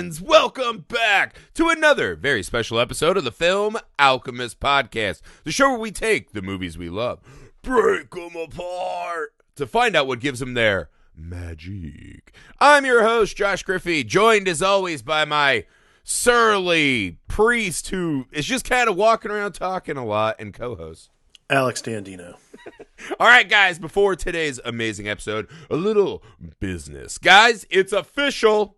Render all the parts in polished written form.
friends, welcome back to another very special episode of the Film Alchemist podcast, the show where we take the movies we love, break them apart to find out what gives them their magic. I'm your host, Josh Griffey, joined as always by my surly priest who is just kind of walking around talking a lot and co-host Alex Dandino. All right, guys, before today's amazing episode, a little business. Guys, it's official.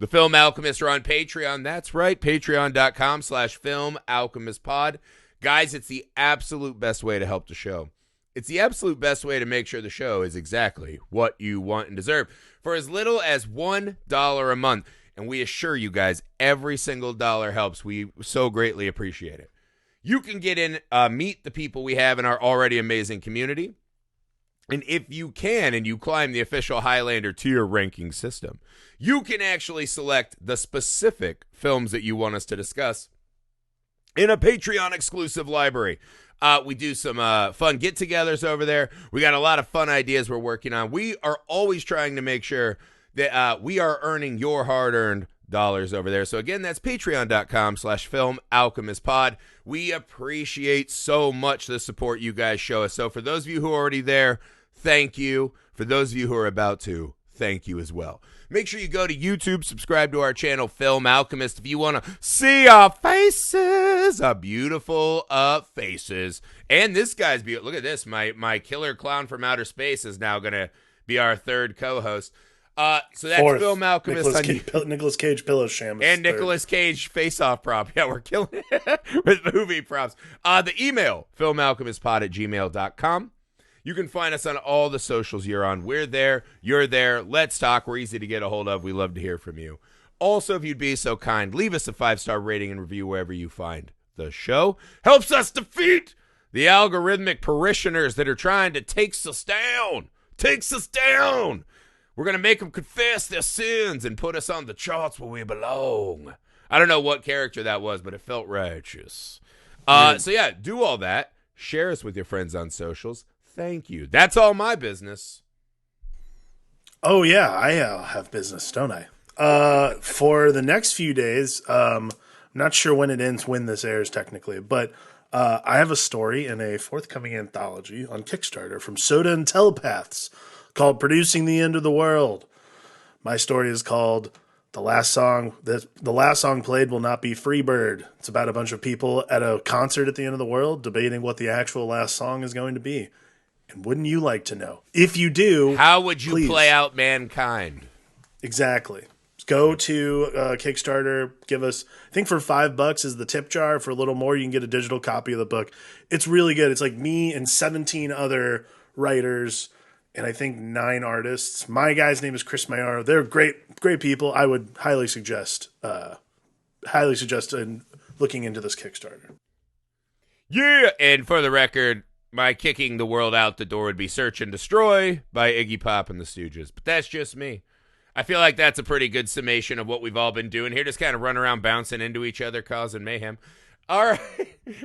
The Film Alchemists are on Patreon. That's right, patreon.com/filmalchemistpod. Guys, it's the absolute best way to help the show. It's the absolute best way to make sure the show is exactly what you want and deserve for as little as $1 a month. And we assure you guys, every single dollar helps. We so greatly appreciate it. You can get in, meet the people we have in our already amazing community. And if you can, and you climb the official Highlander tier ranking system, you can actually select the specific films that you want us to discuss in a Patreon exclusive library. We do some fun get-togethers over there. We got a lot of fun ideas we're working on. We are always trying to make sure that we are earning your hard-earned dollars over there. So again, that's patreon.com/filmalchemistpod. We appreciate so much the support you guys show us. So for those of you who are already there, thank you. For those of you who are about to, thank you as well. Make sure you go to YouTube, subscribe to our channel, Film Alchemist, if you want to see our faces, our beautiful faces. And this guy's beautiful. Look at this. My killer clown from outer space is now going to be our third co-host. So that's Fourth. Film Alchemist Nicolas Cage pillow sham. and Nicolas Cage face-off prop. Yeah, we're killing it with movie props. The email, filmalchemistpod@gmail.com. You can find us on all the socials you're on. We're there. You're there. Let's talk. We're easy to get a hold of. We love to hear from you. Also, if you'd be so kind, leave us a 5-star rating and review wherever you find the show. Helps us defeat the algorithmic parishioners that are trying to take us down. Takes us down. We're going to make them confess their sins and put us on the charts where we belong. I don't know what character that was, but it felt righteous. So yeah, do all that. Share us with your friends on socials. Thank you. That's all my business. Oh, yeah, I have business, don't I? For the next few days, I'm not sure when it ends, when this airs technically, but I have a story in a forthcoming anthology on Kickstarter from Soda and Telepaths called Producing the End of the World. My story is called The Last Song Played Will Not Be Freebird. It's about a bunch of people at a concert at the end of the world debating what the actual last song is going to be. And wouldn't you like to know? If you do, how would you please play out Mankind? Exactly. Go to Kickstarter. Give us, I think for $5 is the tip jar. For a little more, you can get a digital copy of the book. It's really good. It's like me and 17 other writers and I think 9 artists. My guy's name is Chris Mayaro. They're great people. I would highly suggest in looking into this Kickstarter. Yeah, and for the record, my kicking the world out the door would be Search and Destroy by Iggy Pop and the Stooges. But that's just me. I feel like that's a pretty good summation of what we've all been doing here. Just kind of run around bouncing into each other, causing mayhem. All right.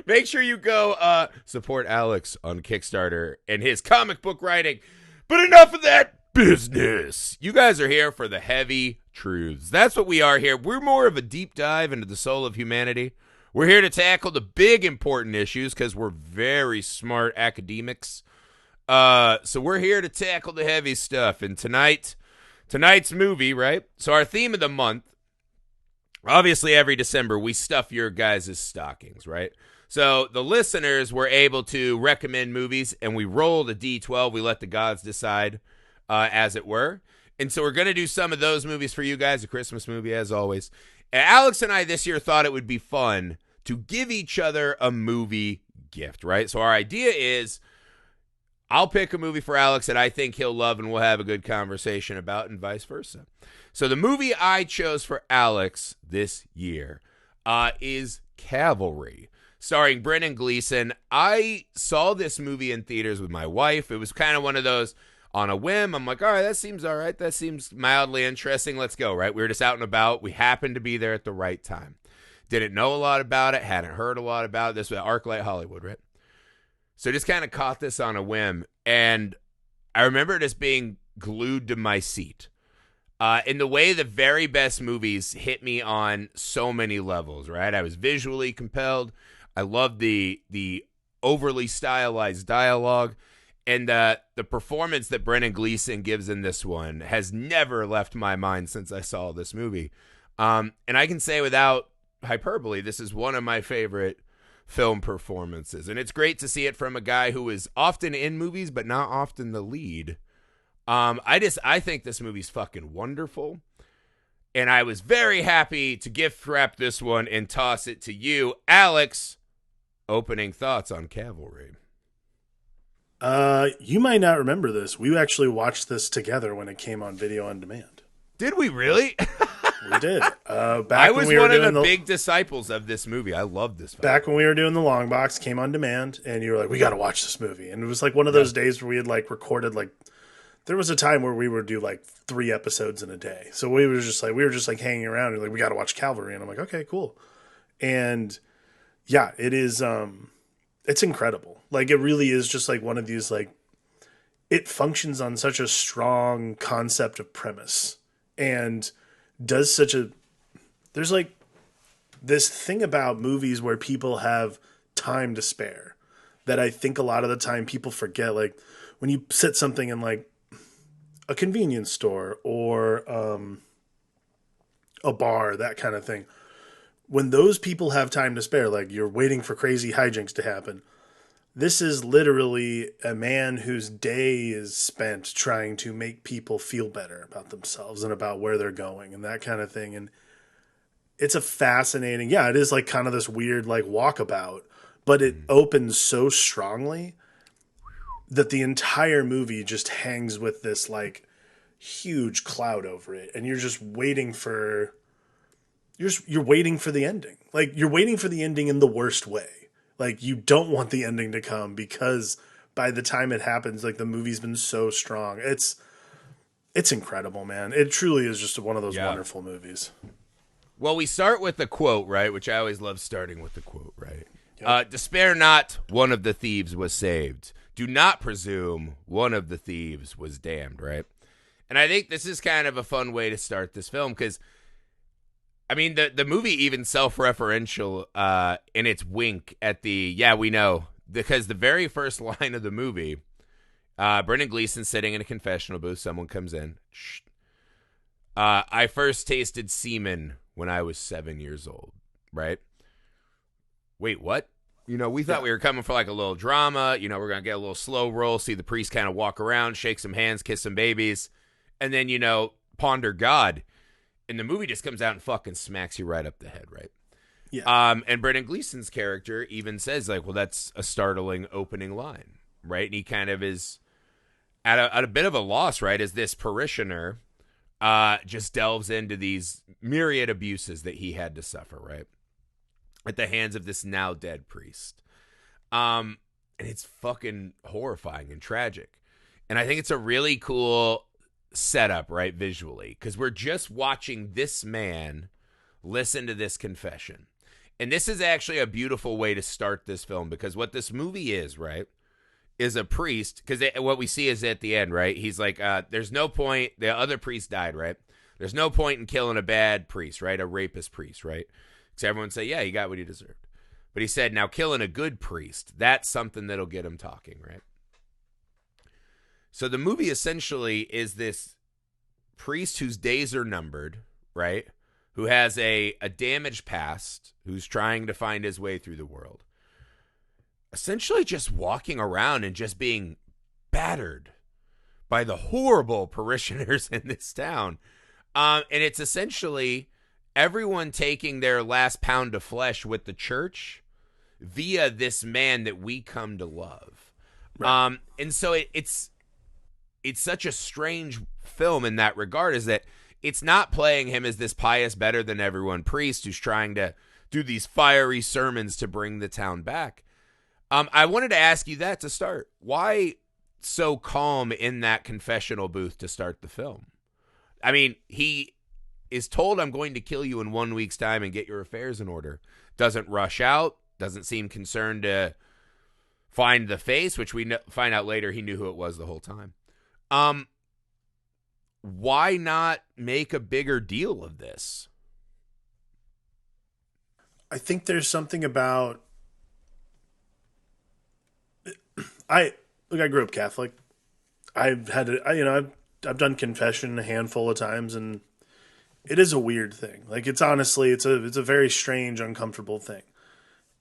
Make sure you go support Alex on Kickstarter and his comic book writing. But enough of that business. You guys are here for the heavy truths. That's what we are here. We're more of a deep dive into the soul of humanity. We're here to tackle the big important issues because we're very smart academics. So we're here to tackle the heavy stuff. And tonight's movie, right? So our theme of the month, obviously every December we stuff your guys' stockings, right? So the listeners were able to recommend movies, and we rolled a D12. We let the gods decide, as it were. And so we're going to do some of those movies for you guys, a Christmas movie as always. And Alex and I this year thought it would be fun to give each other a movie gift, right? So our idea is I'll pick a movie for Alex that I think he'll love and we'll have a good conversation about and vice versa. So the movie I chose for Alex this year is Calvary, starring Brendan Gleeson. I saw this movie in theaters with my wife. It was kind of one of those on a whim. I'm like, all right, that seems all right. That seems mildly interesting. Let's go, right? We were just out and about. We happened to be there at the right time. Didn't know a lot about it. Hadn't heard a lot about it. This was ArcLight Hollywood, right? So just kind of caught this on a whim. And I remember just being glued to my seat. In the way the very best movies hit me on so many levels, right? I was visually compelled. I loved the overly stylized dialogue. And the performance that Brendan Gleeson gives in this one has never left my mind since I saw this movie. And I can say without hyperbole, this is one of my favorite film performances. And it's great to see it from a guy who is often in movies, but not often the lead. I think this movie's fucking wonderful. And I was very happy to gift wrap this one and toss it to you, Alex. Opening thoughts on Calvary. You might not remember this. We actually watched this together when it came on video on demand. Did we really? We did. Back I was when we one were of doing the big disciples of this movie. I love this film. Back when we were doing the long box, came on demand, and you were like, "We got to watch this movie." And it was like one of those days where we had like recorded like. There was a time where we would do like 3 episodes in a day, so we were just like hanging around and like we got to watch Calvary, and I'm like, okay, cool, and yeah, it is. It's incredible. Like it really is just like one of these like. It functions on such a strong concept of premise, and does such a. There's like this thing about movies where people have time to spare that I think a lot of the time people forget. Like when you set something in like a convenience store or a bar, that kind of thing. When those people have time to spare, like you're waiting for crazy hijinks to happen. This is literally a man whose day is spent trying to make people feel better about themselves and about where they're going and that kind of thing. And it's a fascinating, yeah, it is like kind of this weird like walkabout, but it opens so strongly that the entire movie just hangs with this like huge cloud over it. And you're just waiting for, you're waiting for the ending. Like you're waiting for the ending in the worst way. Like you don't want the ending to come because by the time it happens, like the movie's been so strong. It's incredible, man. It truly is just one of those wonderful movies. Well, we start with the quote, right? Which I always love starting with the quote, right? Yep. Despair not, one of the thieves was saved. Do not presume one of the thieves was damned, right? And I think this is kind of a fun way to start this film because I mean, the movie even self-referential in its wink at the, yeah, we know. Because the very first line of the movie, Brendan Gleeson sitting in a confessional booth, someone comes in. I first tasted semen when I was 7 years old, right? Wait, what? You know, we thought we were coming for like a little drama. You know, we're going to get a little slow roll, see the priest kind of walk around, shake some hands, kiss some babies, and then, you know, ponder God. And the movie just comes out and fucking smacks you right up the head, right? Yeah. And Brendan Gleeson's character even says, like, well, that's a startling opening line, right? And he kind of is at a bit of a loss, right? As this parishioner just delves into these myriad abuses that he had to suffer, right? At the hands of this now dead priest. And it's fucking horrifying and tragic. And I think it's a really cool setup, right, visually, because we're just watching this man listen to this confession. And this is actually a beautiful way to start this film, because what this movie is, right, is a priest, because what we see is at the end, right, he's like, there's no point, the other priest died, right, there's no point in killing a bad priest, right, a rapist priest, right, because everyone say, yeah, he got what he deserved. But he said, now killing a good priest, that's something that'll get him talking, right? So the movie essentially is this priest whose days are numbered, right? Who has a damaged past, who's trying to find his way through the world. Essentially just walking around and just being battered by the horrible parishioners in this town. And it's essentially everyone taking their last pound of flesh with the church via this man that we come to love. Right. And so it's such a strange film in that regard, is that it's not playing him as this pious, better than everyone priest who's trying to do these fiery sermons to bring the town back. I wanted to ask you that to start. Why so calm in that confessional booth to start the film? I mean, he is told, I'm going to kill you in 1 week's time and get your affairs in order. Doesn't rush out, doesn't seem concerned to find the face, which we find out later he knew who it was the whole time. why not make a bigger deal of this? I think there's something about I look. I grew up Catholic. I've had I've done confession a handful of times, and it is a weird thing. Like it's honestly it's a very strange, uncomfortable thing.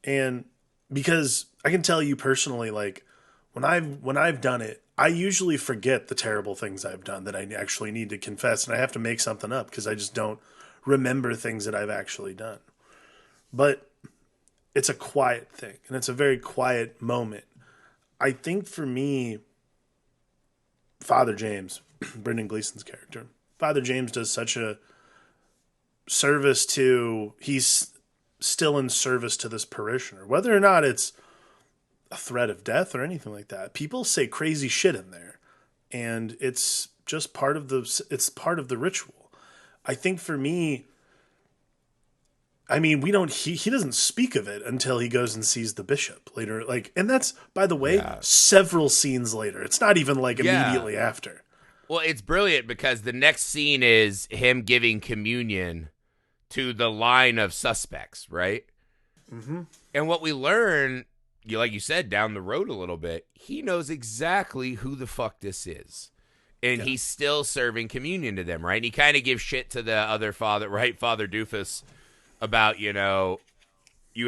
And because I can tell you personally, like when I've done it, I usually forget the terrible things I've done that I actually need to confess, and I have to make something up because I just don't remember things that I've actually done. But it's a quiet thing, and it's a very quiet moment. I think for me, Father James, Brendan Gleeson's character, Father James does such a service to, he's still in service to this parishioner, whether or not it's a threat of death or anything like that. People say crazy shit in there, and it's just it's part of the ritual. I think for me, I mean, he doesn't speak of it until he goes and sees the bishop later. Like, and that's, by the way, Yeah. several scenes later. It's not even like Yeah. immediately after. Well, it's brilliant because the next scene is him giving communion to the line of suspects, right? Mm-hmm. And what we learn, like you said, down the road a little bit, he knows exactly who the fuck this is. And Yeah. he's still serving communion to them, right? And he kind of gives shit to the other father, right? Father Doofus, about, you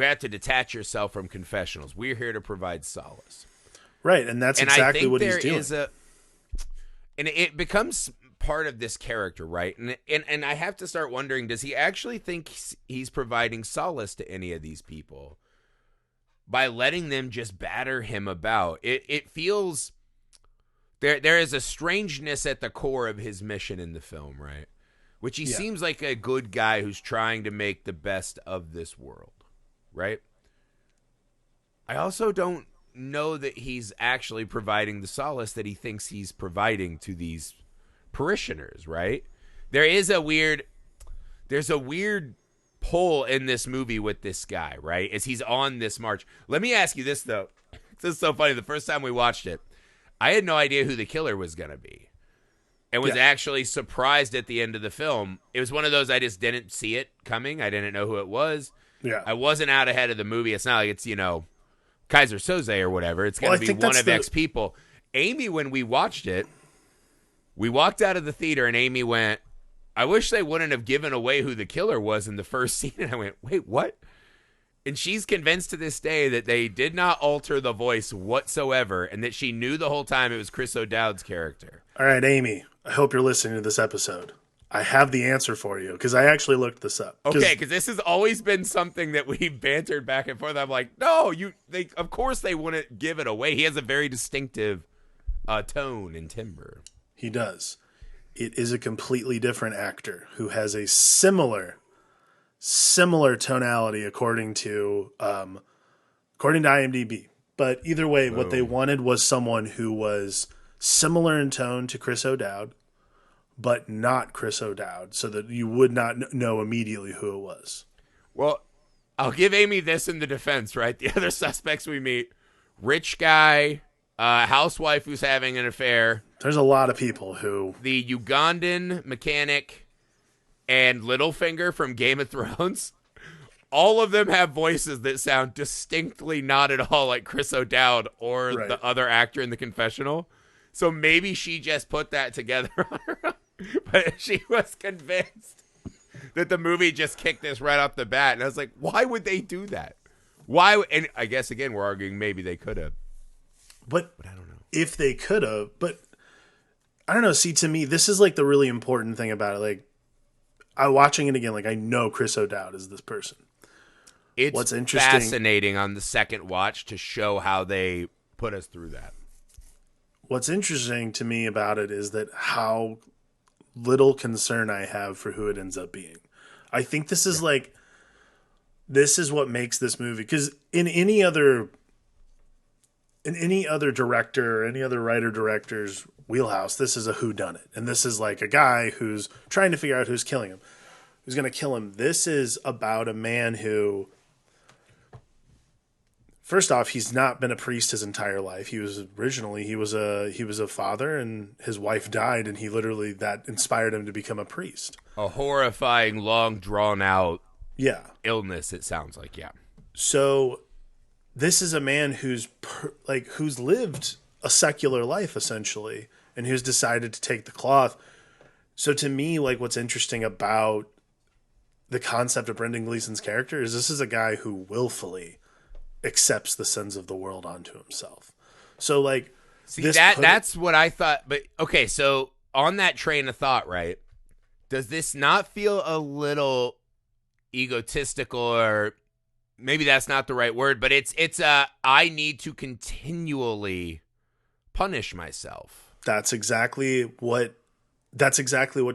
have to detach yourself from confessionals. We're here to provide solace. Right, and that's And exactly I think what he's doing. and it becomes part of this character, right? And I have to start wondering, does he actually think he's providing solace to any of these people by letting them just batter him about? It feels there is a strangeness at the core of his mission in the film, right? Which he seems like a good guy who's trying to make the best of this world, right? I also don't know that he's actually providing the solace that he thinks he's providing to these parishioners, right? There's a weird pull in this movie with this guy, right? As he's on this march. Let me ask you this, though. This is so funny. The first time we watched it, I had no idea who the killer was going to be. And was actually surprised at the end of the film. It was one of those, I just didn't see it coming. I didn't know who it was. Yeah. I wasn't out ahead of the movie. It's not like it's, Kaiser Soze or whatever. It's going to be one of X people. Amy, when we watched it, we walked out of the theater and Amy went, I wish they wouldn't have given away who the killer was in the first scene. And I went, wait, what? And she's convinced to this day that they did not alter the voice whatsoever and that she knew the whole time it was Chris O'Dowd's character. All right, Amy, I hope you're listening to this episode. I have the answer for you because I actually looked this up. Okay, because this has always been something that we bantered back and forth. I'm like, no, of course they wouldn't give it away. He has a very distinctive tone and timbre. He does. It is a completely different actor who has a similar tonality according to IMDb. But either way, what they wanted was someone who was similar in tone to Chris O'Dowd, but not Chris O'Dowd, so that you would not know immediately who it was. Well, I'll give Amy this in the defense, right? The other suspects we meet, rich guy, housewife who's having an affair. There's a lot of people who... The Ugandan mechanic and Littlefinger from Game of Thrones. All of them have voices that sound distinctly not at all like Chris O'Dowd or the other actor in The Confessional. So maybe she just put that together on her own. But she was convinced that the movie just kicked this right off the bat. And I was like, why would they do that? Why? And I guess, again, we're arguing maybe they could have. But I don't know. If they could have. But I don't know. See, to me, this is like the really important thing about it. Like, I watching it again, like I know Chris O'Dowd is this person. It's what's interesting, fascinating on the second watch to show how they put us through that. What's interesting to me about it is that how little concern I have for who it ends up being. I think this is this is what makes this movie, because in any other director or any other writer director's wheelhouse, this is a whodunit, and this is like a guy who's trying to figure out who's killing him, who's going to kill him. This is about a man who, first off, he's not been a priest his entire life. He was a father, and his wife died, and he literally that inspired him to become a priest. A horrifying, long, drawn out Yeah. illness. It sounds like, yeah. So this is a man who's lived a secular life essentially, and who's decided to take the cloth. So to me, like, what's interesting about the concept of Brendan Gleeson's character is this is a guy who willfully accepts the sins of the world onto himself. So like, see, that's what I thought. But okay, so on that train of thought, right? Does this not feel a little egotistical, or maybe that's not the right word, but it's I need to continually punish myself. That's exactly what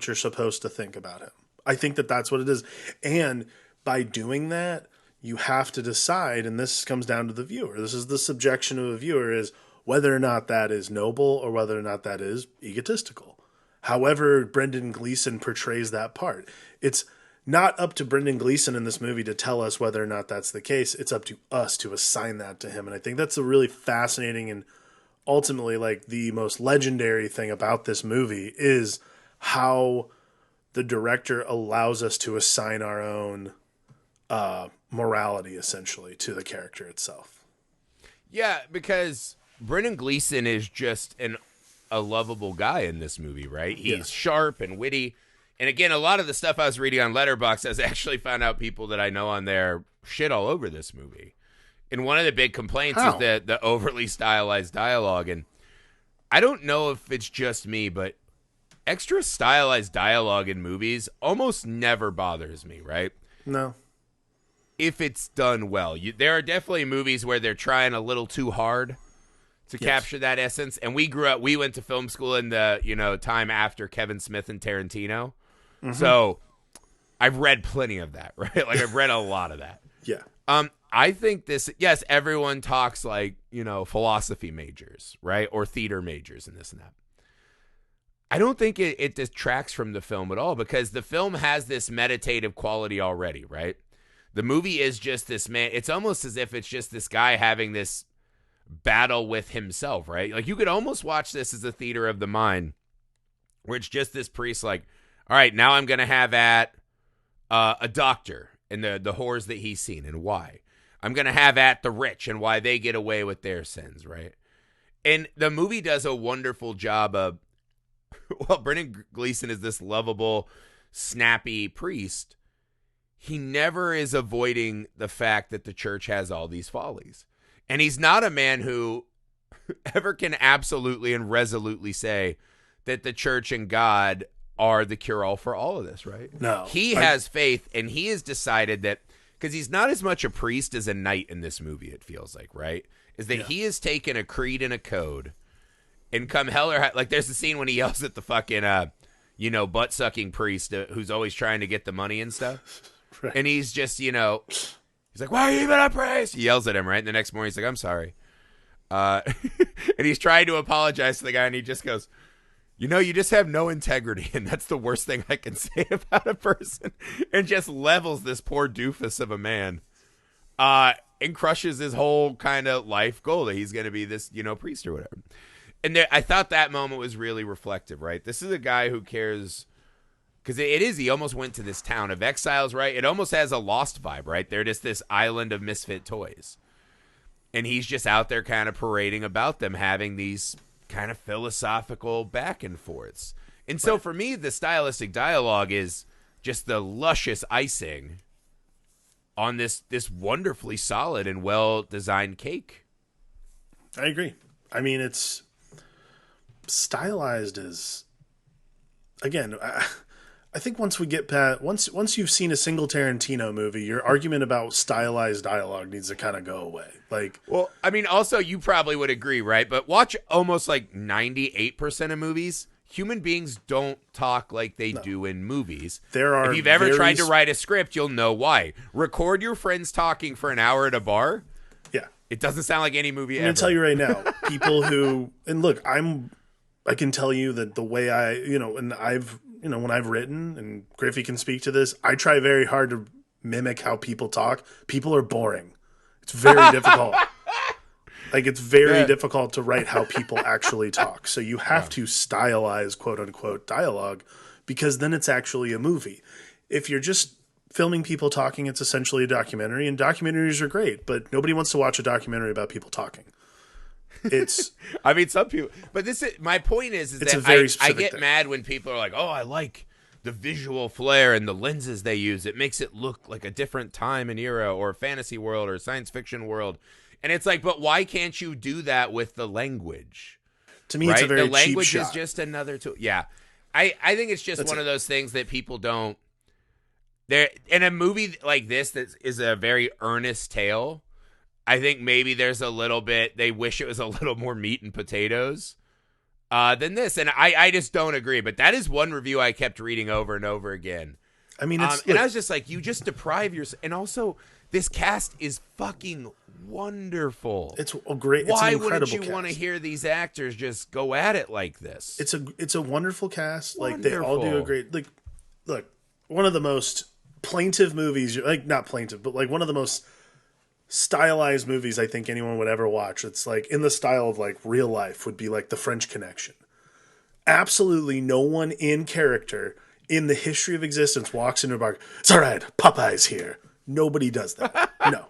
you're supposed to think about him. I think that that's what it is. And by doing that, you have to decide, and this comes down to the viewer. This is the subjection of a viewer, is whether or not that is noble or whether or not that is egotistical. However Brendan Gleeson portrays that part. It's not up to Brendan Gleeson in this movie to tell us whether or not that's the case. It's up to us to assign that to him. And I think that's a really fascinating and ultimately like the most legendary thing about this movie is how the director allows us to assign our own morality essentially to the character itself. Yeah, because Brendan Gleeson is just a lovable guy in this movie, right? He's sharp and witty. And again, a lot of the stuff I was reading on Letterboxd, I actually found out people that I know on there shit all over this movie. And one of the big complaints is the overly stylized dialogue. And I don't know if it's just me, but extra stylized dialogue in movies almost never bothers me, right? No. If it's done well. There are definitely movies where they're trying a little too hard to capture that essence. And we went to film school in the, time after Kevin Smith and Tarantino. Mm-hmm. So I've read plenty of that, right? Like I've read a lot of that. Yeah. I think yes, everyone talks like, philosophy majors, right? Or theater majors and this and that. I don't think it detracts from the film at all, because the film has this meditative quality already, right? The movie is just this man. It's almost as if it's just this guy having this battle with himself, right? Like you could almost watch this as a theater of the mind where it's just this priest like, all right, now I'm going to have at a doctor and the horrors that he's seen and why. I'm going to have at the rich and why they get away with their sins, right? And the movie does a wonderful job of, well, Brendan Gleeson is this lovable, snappy priest. He never is avoiding the fact that the church has all these follies. And he's not a man who ever can absolutely and resolutely say that the church and God are the cure-all for all of this, right? No. He has faith, and he has decided that, because he's not as much a priest as a knight in this movie, it feels like, right? Is that he has taken a creed and a code, and come hell or high, like there's the scene when he yells at the fucking, butt-sucking priest who's always trying to get the money and stuff. Right. And he's just, he's like, why are you even a priest? He yells at him, right? And the next morning he's like, I'm sorry. And he's trying to apologize to the guy, and he just goes, you just have no integrity, and that's the worst thing I can say about a person. And just levels this poor doofus of a man and crushes his whole kind of life goal that he's going to be this, priest or whatever. And I thought that moment was really reflective, right? This is a guy who cares, because he almost went to this town of exiles, right? It almost has a Lost vibe, right? They're just this island of misfit toys. And he's just out there kind of parading about them, having these kind of philosophical back and forths. And so for me, the stylistic dialogue is just the luscious icing on this wonderfully solid and well-designed cake. I agree. I mean, it's stylized as, again, I think once we get past, once you've seen a single Tarantino movie, your argument about stylized dialogue needs to kind of go away. Like, well, I mean, also you probably would agree, right? But watch almost like 98% of movies. Human beings don't talk like they do in movies. If you've ever tried to write a script, you'll know why. Record your friends talking for an hour at a bar. Yeah, it doesn't sound like any movie ever. I'm gonna tell you right now, people who, and look, I can tell you that the way and I've, when I've written, and Griffey can speak to this, I try very hard to mimic how people talk. People are boring. It's very difficult. Like, it's very Yeah. difficult to write how people actually talk. So you have to stylize quote unquote dialogue because then it's actually a movie. If you're just filming people talking, it's essentially a documentary, and documentaries are great, but nobody wants to watch a documentary about people talking. It's I mean, some people, but this is my point is It's that a very I specific get thing. mad when people are like, oh, I like the visual flair and the lenses they use. It makes it look like a different time and era or a fantasy world or a science fiction world. And it's like, but why can't you do that with the language? To me, Right? it's a very The language cheap is shot. just another tool. Yeah. I think it's just That's one it. of those things that people don't. There in a movie like this that is a very earnest tale. I think maybe there's a little bit. They wish it was a little more meat and potatoes than this, and I just don't agree. But that is one review I kept reading over and over again. I mean, And I was just like, you just deprive yourself. And also, this cast is fucking wonderful. it's a great. It's Why an incredible wouldn't you cast. want to hear these actors just go at it like this? It's a wonderful cast. Like, they all do a Wonderful. great. Like, look, one of the most plaintive movies. Like, not plaintive, but like one of the most stylized movies I think anyone would ever watch. It's like in the style of like real life would be like The French Connection. Absolutely no one in character in the history of existence walks into a bar. It's all right, Popeye's here. Nobody does that. No.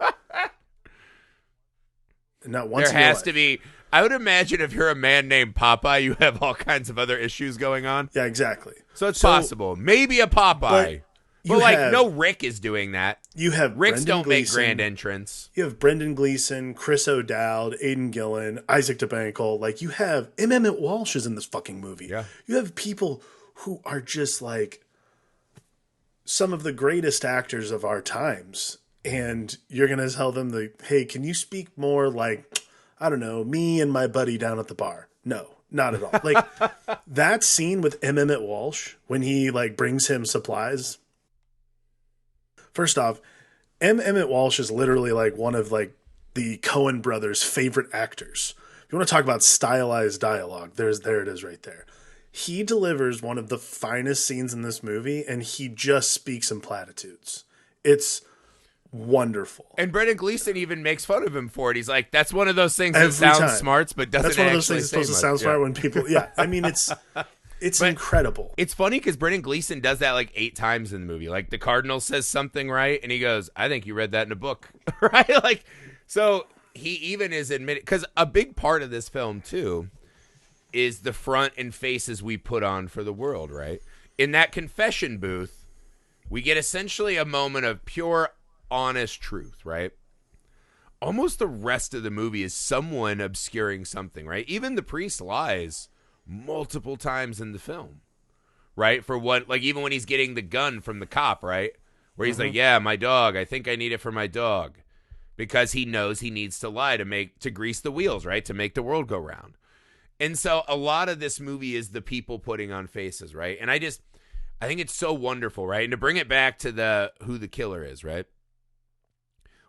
Not once There in your has life. to be. I would imagine if you're a man named Popeye, you have all kinds of other issues going on. Yeah, exactly. So it's possible. Maybe a Popeye. But like, have- no Rick is doing that. You have Ricks Brendan don't make Gleeson. grand entrance. You have Brendan Gleeson, Chris O'Dowd, Aidan Gillen, Isaac DeBanco. Like, you have Emmett Walsh is in this fucking movie. Yeah. You have people who are just like some of the greatest actors of our times. And you're going to tell them, hey, can you speak more like, I don't know, me and my buddy down at the bar? No, not at all. Like, that scene with Emmett Walsh when he like brings him supplies. First off, Emmett Walsh is literally like one of like the Coen brothers' favorite actors. If you want to talk about stylized dialogue, there it is right there. He delivers one of the finest scenes in this movie, and he just speaks in platitudes. It's wonderful. And Brendan Gleeson even makes fun of him for it. He's like, that's one of those things that Every sounds time. smart, but doesn't That's one of those actually things that's supposed to say sound much. smart when people. Yeah, I mean it's But- incredible. It's funny because Brendan Gleeson does that like 8 times in the movie. Like the Cardinal says something right, and he goes, I think you read that in a book. Right? Like, so he even is admitting, because a big part of this film, too, is the front and faces we put on for the world, right? In that confession booth, we get essentially a moment of pure, honest truth, right? Almost the rest of the movie is someone obscuring something, right? Even the priest lies multiple times in the film, right? For what, like, even when he's getting the gun from the cop, right? Where he's like, yeah, my dog, I think I need it for my dog. Because he knows he needs to lie to grease the wheels, right? To make the world go round. And so a lot of this movie is the people putting on faces, right? And I think it's so wonderful, right? And to bring it back to who the killer is, right?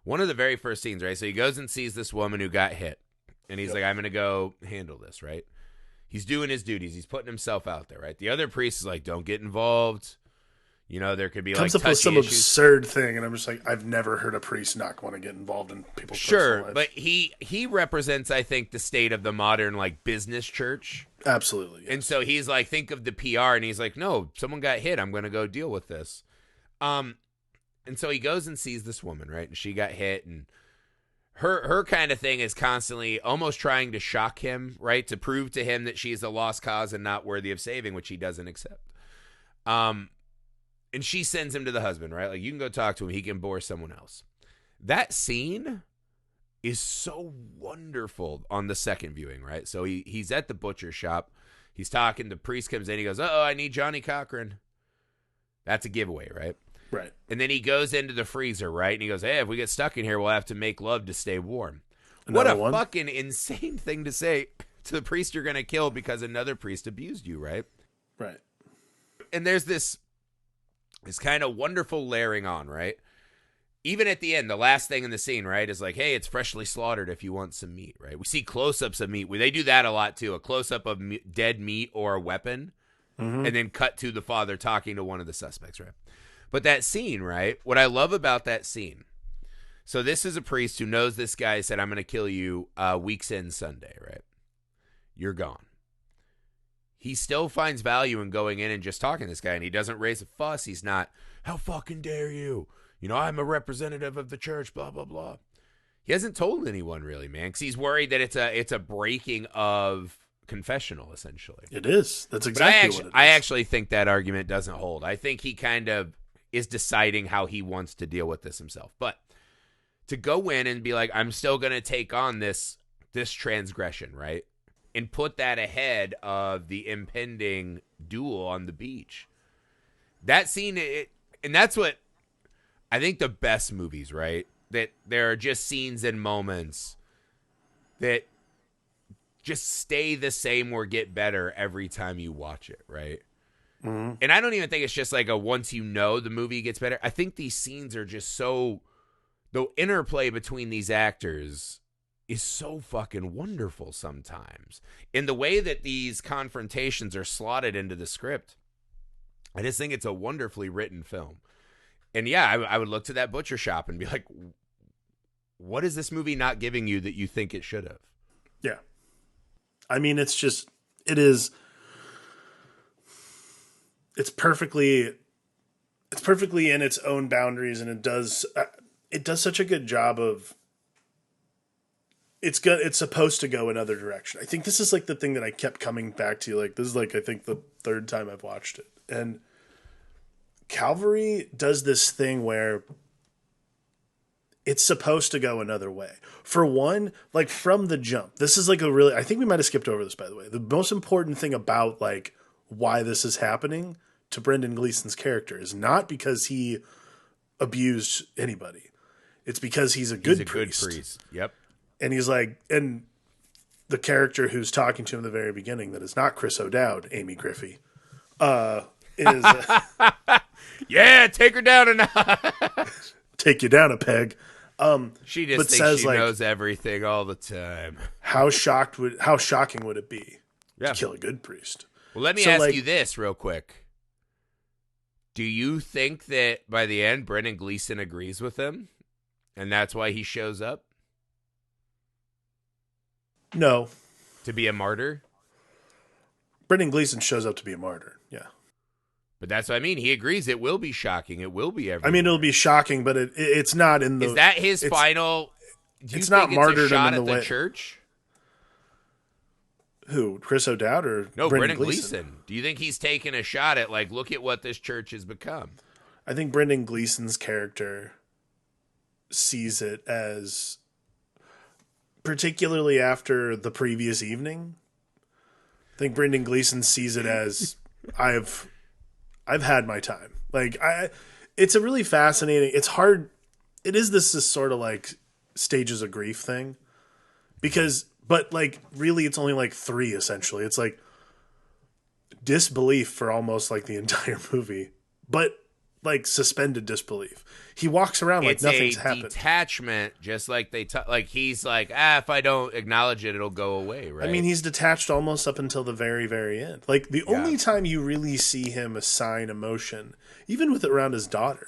One of the very first scenes, right? So he goes and sees this woman who got hit. And he's like, I'm going to go handle this, right? He's doing his duties. He's putting himself out there, right? The other priest is like, don't get involved. You know, there could be Comes like up with touchy some issues. absurd thing, and I'm just like, I've never heard a priest not want to get involved in people's personal Sure, lives. but he represents, I think, the state of the modern like business church. Absolutely. Yeah. And so he's like, think of the PR, and he's like, no, someone got hit. I'm going to go deal with this. And so he goes and sees this woman, right? And she got hit, and her kind of thing is constantly almost trying to shock him, right? To prove to him that she's a lost cause and not worthy of saving, which he doesn't accept. And she sends him to the husband, right? Like, you can go talk to him. He can bore someone else. That scene is so wonderful on the second viewing, right? So he's at the butcher shop. He's talking. The priest comes in. He goes, oh, I need Johnny Cochran. That's a giveaway, right? Right. And then he goes into the freezer, right? And he goes, hey, if we get stuck in here, we'll have to make love to stay warm. Another what a one? fucking insane thing to say to the priest you're going to kill because another priest abused you, right? Right. And there's this kind of wonderful layering on, right? Even at the end, the last thing in the scene, right, is like, hey, it's freshly slaughtered if you want some meat, right? We see close-ups of meat. They do that a lot, too. A close-up of dead meat or a weapon, and then cut to the father talking to one of the suspects, right? But that scene, right, what I love about that scene, So this is a priest who knows this guy said, I'm going to kill you week's end Sunday, right? You're gone. He still finds value in going in and just talking to this guy, and he doesn't raise a fuss. He's not, how fucking dare you? You know, I'm a representative of the church, blah, blah, blah. He hasn't told anyone really, man, because he's worried that it's a breaking of confessional, essentially. It is. That's exactly what it is. I actually think that argument doesn't hold. I think he kind of is deciding how he wants to deal with this himself. But to go in and be like, I'm still going to take on this transgression, right? And put that ahead of the impending duel on the beach. That scene, and that's what I think the best movies, right? That there are just scenes and moments that just stay the same or get better every time you watch it, right? Mm-hmm. And I don't even think it's just like a once you know the movie gets better. I think these scenes are just so, the interplay between these actors is so fucking wonderful sometimes. In the way that these confrontations are slotted into the script, I just think it's a wonderfully written film. And yeah, I would look to that butcher shop and be like, what is this movie not giving you that you think it should have? Yeah. I mean, it's perfectly in its own boundaries, and it does such a good job of, it's supposed to go another direction. I think this is like the thing that I kept coming back to. Like, this is like, I think the third time I've watched it. And Calvary does this thing where it's supposed to go another way. For one, like from the jump, this is like I think we might have skipped over this, by the way. The most important thing about like why this is happening to Brendan Gleeson's character is not because he abused anybody. It's because he's a good priest. Yep. And he's like, and the character who's talking to him in the very beginning, that is not Chris O'Dowd, Amy Griffey, is yeah, take her down a notch. Take you down a peg. She just thinks she knows everything all the time. How shocking would it be to kill a good priest? Well, let me ask you this real quick. Do you think that by the end, Brendan Gleeson agrees with him, and that's why he shows up? No. To be a martyr? Brendan Gleeson shows up to be a martyr, yeah. But that's what I mean. He agrees it will be shocking. It will be everywhere. I mean, it'll be shocking, but it's not in the... Is that his final... It's not martyrdom shot in the at way... the church? Who? Chris O'Dowd or no, Brendan Gleeson? Do you think he's taking a shot at, like, look at what this church has become? I think Brendan Gleeson's character sees it as... Particularly after the previous evening, I think Brendan Gleeson sees it as I've had my time. Like it's a really fascinating. It's hard. It is this sort of like stages of grief thing, but like really, it's only like 3 essentially. It's like disbelief for almost like the entire movie, but like suspended disbelief. He walks around like nothing's happened. It's a detachment, just like like he's like, if I don't acknowledge it, it'll go away, right? I mean, he's detached almost up until the very, very end. Like the only time you really see him assign emotion, even with it around his daughter,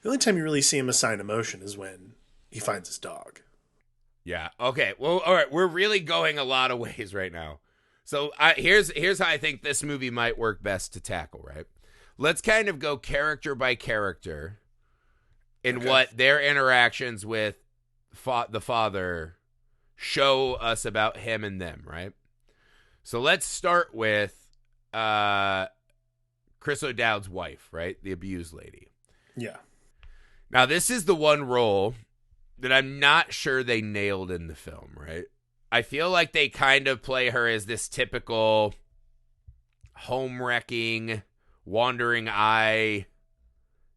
the only time you really see him assign emotion is when he finds his dog. Yeah. Okay. Well, all right. We're really going a lot of ways right now. So here's how I think this movie might work best to tackle, right? Let's kind of go character by character in what their interactions with the father show us about him and them, right? So let's start with Chris O'Dowd's wife, right? The abused lady. Yeah. Now, this is the one role that I'm not sure they nailed in the film, right? I feel like they kind of play her as this typical home-wrecking, wandering eye,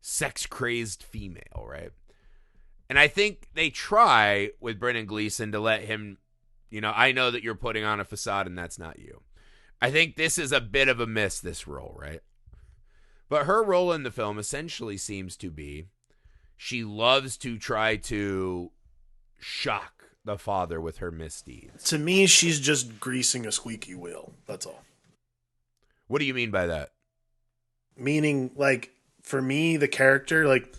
sex-crazed female, right? And I think they try with Brendan Gleeson to let him, I know that you're putting on a facade and that's not you. I think this is a bit of a miss, this role, right? But her role in the film essentially seems to be she loves to try to shock the father with her misdeeds. To me, she's just greasing a squeaky wheel. That's all. What do you mean by that? Meaning, like, for me, the character, like,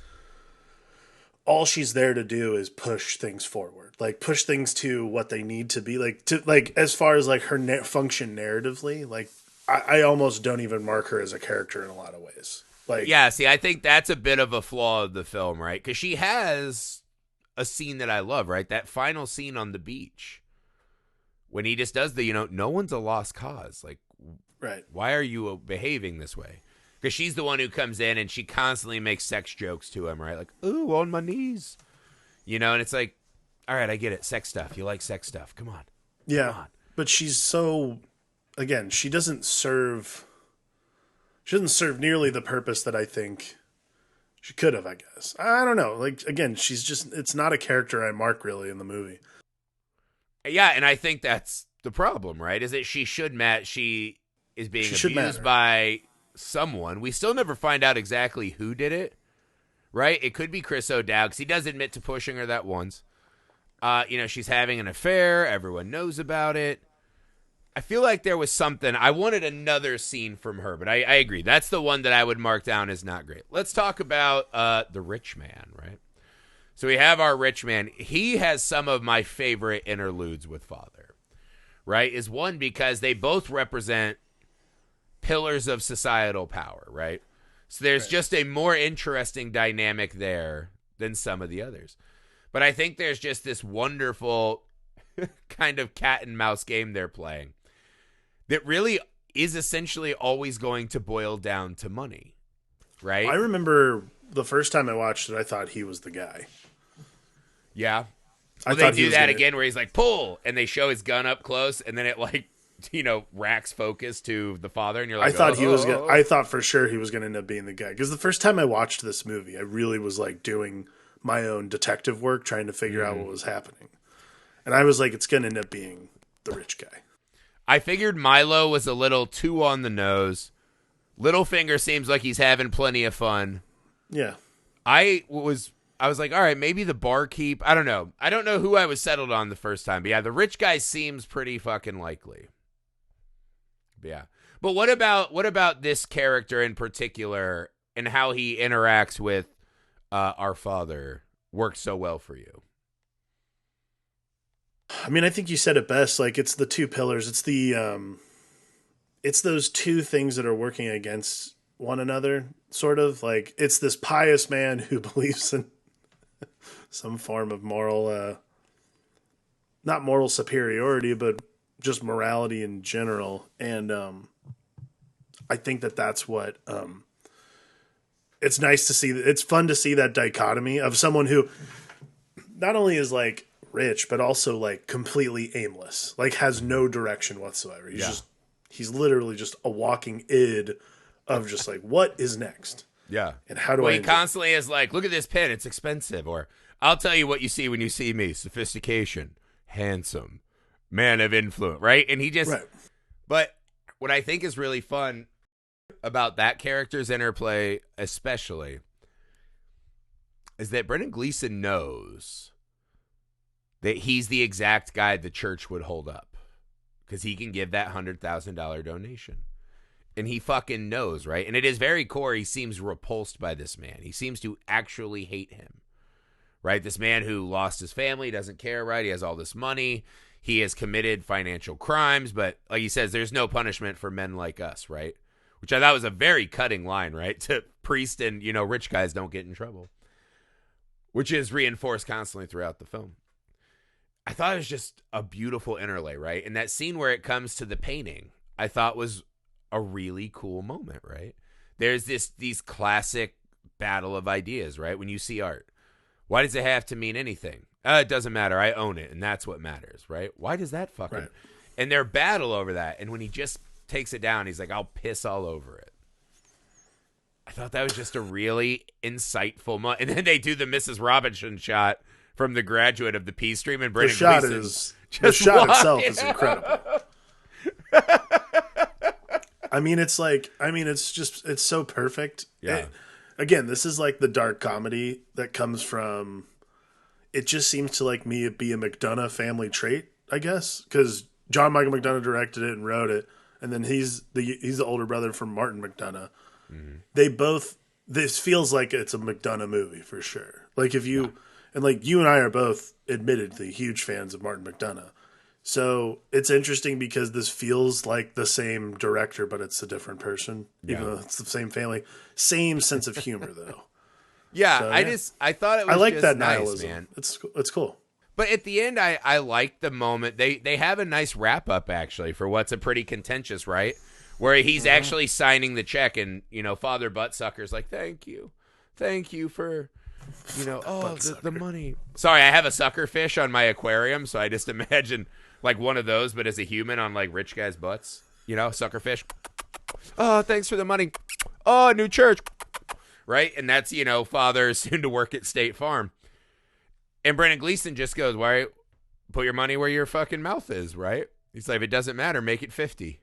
all she's there to do is push things forward, like push things to what they need to be, like to like as far as like her function narratively. Like I almost don't even mark her as a character in a lot of ways. Like Yeah, see, I think that's a bit of a flaw of the film, right? Because she has a scene that I love, right? That final scene on the beach when he just does the, no one's a lost cause. Like, right, why are you behaving this way? Because she's the one who comes in and she constantly makes sex jokes to him, right? Like, ooh, on my knees. And it's like, all right, I get it. Sex stuff. You like sex stuff. Come on. yeah, Come on. but she's so again, she doesn't serve nearly the purpose that I think she could have, I guess. I don't know. Like, again, it's not a character I mark really in the movie. Yeah, and I think that's the problem, right? Is that she is being She should abused matter. by someone. We still never find out exactly who did it, right? It could be Chris O'Dowd, because he does admit to pushing her that once. She's having an affair. Everyone knows about it. I feel like there was something. I wanted another scene from her, but I agree. That's the one that I would mark down as not great. Let's talk about the rich man, right? So we have our rich man. He has some of my favorite interludes with Father, right? Is one, because they both represent pillars of societal power, right? So there's just a more interesting dynamic there than some of the others. But I think there's just this wonderful kind of cat and mouse game they're playing that really is essentially always going to boil down to money, right? I remember the first time I watched it, I thought he was the guy. Yeah. I Well, thought they he do was that gonna, again where he's like, pull, and they show his gun up close, and then it racks focus to the father, and you're like, I thought he was gonna, oh. I thought for sure he was going to end up being the guy. Because the first time I watched this movie, I really was like doing my own detective work, trying to figure out what was happening. And I was like, it's going to end up being the rich guy. I figured Milo was a little too on the nose. Littlefinger seems like he's having plenty of fun. Yeah. I was like, all right, maybe the barkeep. I don't know. I don't know who I was settled on the first time. But yeah, the rich guy seems pretty fucking likely. But yeah. But what about this character in particular and how he interacts with our father works so well for you? I mean, I think you said it best. Like, it's the two pillars. It's those two things that are working against one another, sort of. Like, it's this pious man who believes in some form of moral, not moral superiority, but just morality in general. And I think that's what it's nice to see. It's fun to see that dichotomy of someone who not only is like rich, but also like completely aimless, like has no direction whatsoever. He's literally just a walking id of just like, what is next? Yeah. And how do well, I he constantly is like, look at this pen, it's expensive. Or I'll tell you what you see when you see me. Sophistication, handsome, man of influence, right? And he just right. But what I think is really fun about that character's interplay especially is that Brendan Gleeson knows that he's the exact guy the church would hold up because he can give that $100,000 donation. And he fucking knows, right? And at his very core, he seems repulsed by this man. He seems to actually hate him, right? This man who lost his family, doesn't care, right? He has all this money. He has committed financial crimes, but like he says, there's no punishment for men like us, right? Which I thought was a very cutting line, right? To priest and, rich guys don't get in trouble, which is reinforced constantly throughout the film. I thought it was just a beautiful interlay, right? And that scene where it comes to the painting, I thought was a really cool moment, right? There's these classic battle of ideas, right? When you see art, why does it have to mean anything? It doesn't matter. I own it, and that's what matters, right? Why does that fucking... Right. And their battle over that, and when he just takes it down, he's like, I'll piss all over it. I thought that was just a really insightful moment. And then they do the Mrs. Robinson shot from The Graduate of the Peace Stream, and Brendan The shot itself is incredible. It's so perfect. Yeah. Again, this is like the dark comedy that comes from, it just seems to like me be a McDonough family trait, I guess, because John Michael McDonough directed it and wrote it, and then he's the older brother from Martin McDonough. Mm-hmm. They both this feels like it's a McDonough movie for sure. Like if Yeah. you and like you and I are both admittedly huge fans of Martin McDonough. So it's interesting because this feels like the same director, but it's a different person, even Yeah. though it's the same family. Same sense of humor though. Yeah, So yeah, I thought it I was like just that nice, nihilism. man. It's cool. But at the end, I like the moment. They have a nice wrap up, actually, for what's a pretty contentious, right? Where he's actually signing the check, and, Father Buttsucker's like, thank you. Thank you for, the money. Sorry, I have a sucker fish on my aquarium, so I just imagine, like, one of those, but as a human on, like, rich guys' butts. Sucker fish. Oh, thanks for the money. Oh, new church. Right? And that's, Father soon to work at State Farm. And Brendan Gleeson just goes, "Why put your money where your fucking mouth is, right?" He's like, "If it doesn't matter, make it 50."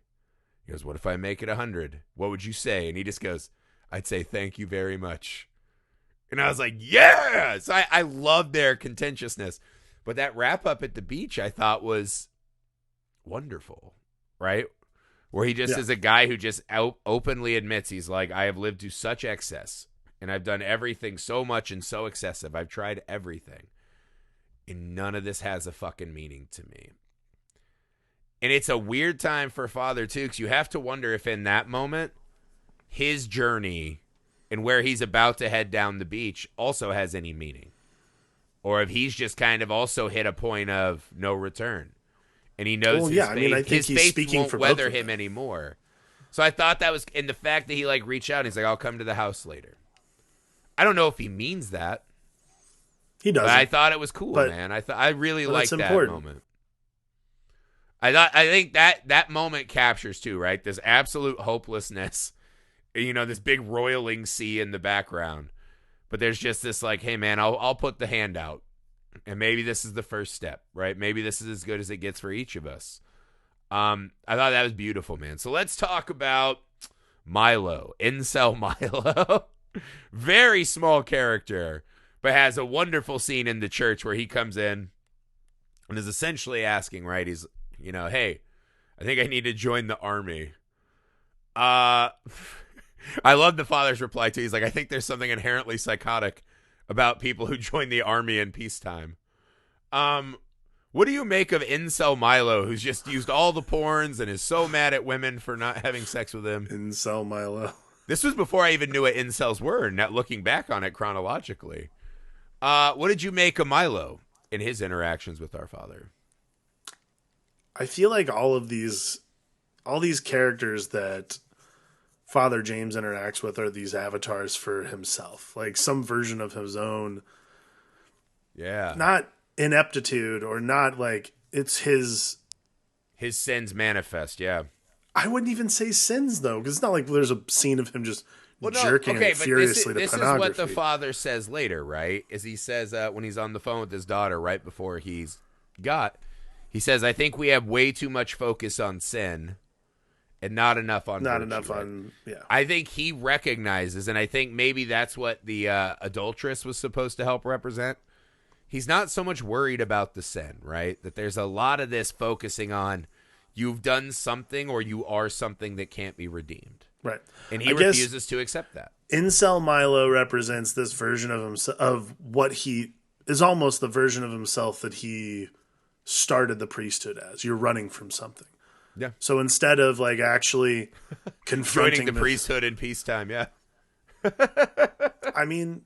He goes, "What if I make it 100? What would you say?" And he just goes, "I'd say thank you very much." And I was like, yes! I love their contentiousness. But that wrap up at the beach I thought was wonderful, right? Where he just Yeah. is a guy who just openly admits, he's like, I have lived to such excess and I've done everything so much and so excessive. I've tried everything. And none of this has a fucking meaning to me. And it's a weird time for Father, too, because you have to wonder if in that moment, his journey and where he's about to head down the beach also has any meaning. Or if he's just kind of also hit a point of no return. And he knows Well, yeah. I mean, I think his he's faith speaking won't for both weather of him them. anymore. So I thought that was, and the fact that he like reached out and he's like, I'll come to the house later. I don't know if he means that. He But I doesn't, thought it was cool, but man. I really but it's liked that important. moment. I think that moment captures too, right? This absolute hopelessness, this big roiling sea in the background. But there's just this like, hey man, I'll put the hand out. And maybe this is the first step, right? Maybe this is as good as it gets for each of us. I thought that was beautiful, man. So let's talk about Milo, Incel Milo. Very small character, but has a wonderful scene in the church where he comes in and is essentially asking, right? He's, hey, I think I need to join the army. I love the father's reply too. He's like, I think there's something inherently psychotic about people who join the army in peacetime. What do you make of Incel Milo, who's just used all the porns and is so mad at women for not having sex with him? Incel Milo. This was before I even knew what incels were, not looking back on it chronologically. What did you make of Milo in his interactions with our father? I feel like all these characters that Father James interacts with are these avatars for himself, like some version of his own, Yeah. not ineptitude or not like it's his. His sins manifest, yeah. I wouldn't even say sins though, because it's not like there's a scene of him just Well, no, jerking okay, it but this furiously to this is pornography. what the father says later, right? Is he says when he's on the phone with his daughter right before he says, I think we have way too much focus on sin and not enough on Not virtue, enough right? on yeah. I think he recognizes, and I think maybe that's what the adulteress was supposed to help represent. He's not so much worried about the sin, right? That there's a lot of this focusing on you've done something or you are something that can't be redeemed. Right. And he I guess refuses to accept that. Incel Milo represents this version of himself, of what he is almost the version of himself that he started the priesthood as. You're running from something. Yeah. So instead of like actually Joining confronting the priesthood in peacetime, yeah. I mean,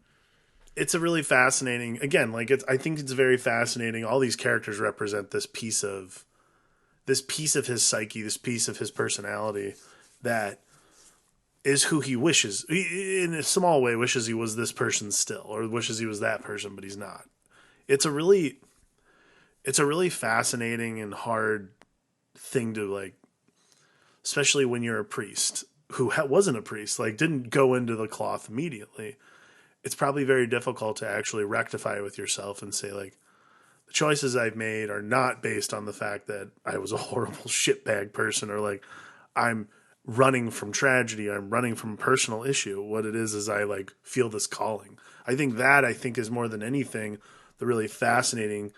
it's a really fascinating. Again, like I think it's very fascinating. All these characters represent this piece of his psyche, this piece of his personality that is who he wishes, in a small way, wishes he was this person still, or wishes he was that person, but he's not. It's a really, it's a really fascinating and hard thing to like, especially when you're a priest who wasn't a priest, like didn't go into the cloth immediately. It's probably very difficult to actually rectify with yourself and say like, the choices I've made are not based on the fact that I was a horrible shitbag person or like I'm running from tragedy. I'm running from a personal issue. What it is I like feel this calling. I think is more than anything the really fascinating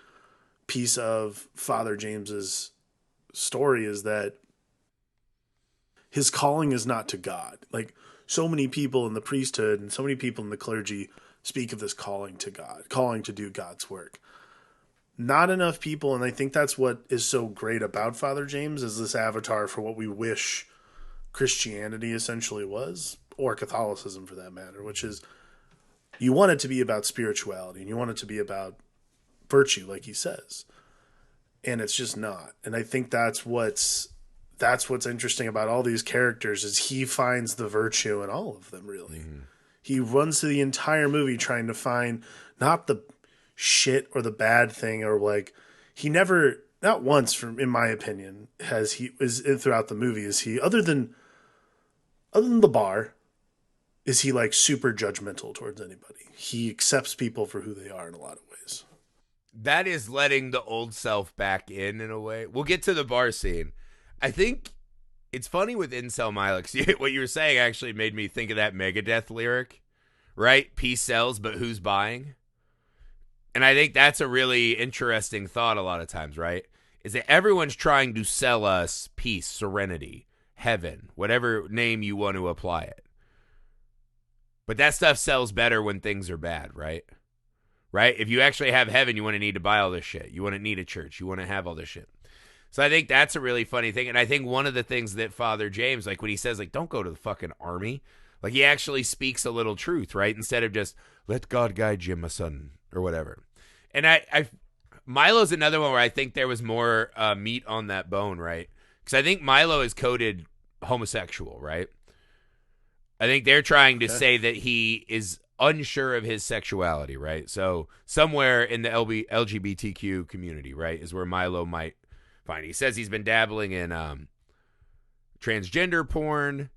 piece of Father James's story is that his calling is not to God. Like, so many people in the priesthood and so many people in the clergy speak of this calling to God, calling to do God's work. Not enough people, and I think that's what is so great about Father James, is this avatar for what we wish Christianity essentially was, or Catholicism for that matter, which is you want it to be about spirituality and you want it to be about virtue, like he says. And it's just not. And I think that's what's interesting about all these characters is he finds the virtue in all of them, really. Mm-hmm. He runs through the entire movie trying to find not the shit or the bad thing, or like he never, not once, from in my opinion, has he is throughout the movie is he other than the bar, is he like super judgmental towards anybody. He accepts people for who they are in a lot of ways. That is letting the old self back in a way. We'll get to the bar scene. I think it's funny with Incel Milo. What you were saying actually made me think of that Megadeth lyric, right? Peace sells, but who's buying? And I think that's a really interesting thought a lot of times, right? Is that everyone's trying to sell us peace, serenity, heaven, whatever name you want to apply it. But that stuff sells better when things are bad, right? Right? If you actually have heaven, you want to need to buy all this shit. You want to need a church. You want to have all this shit. So I think that's a really funny thing. And I think one of the things that Father James, like when he says, like, don't go to the fucking army, like he actually speaks a little truth, right? Instead of just, let God guide you, my son, or whatever. And Milo's another one where I think there was more meat on that bone, right? Because I think Milo is coded homosexual, right? I think they're trying to say that he is unsure of his sexuality, right? So somewhere in the LGBTQ community, right, is where Milo might find. He says he's been dabbling in transgender porn.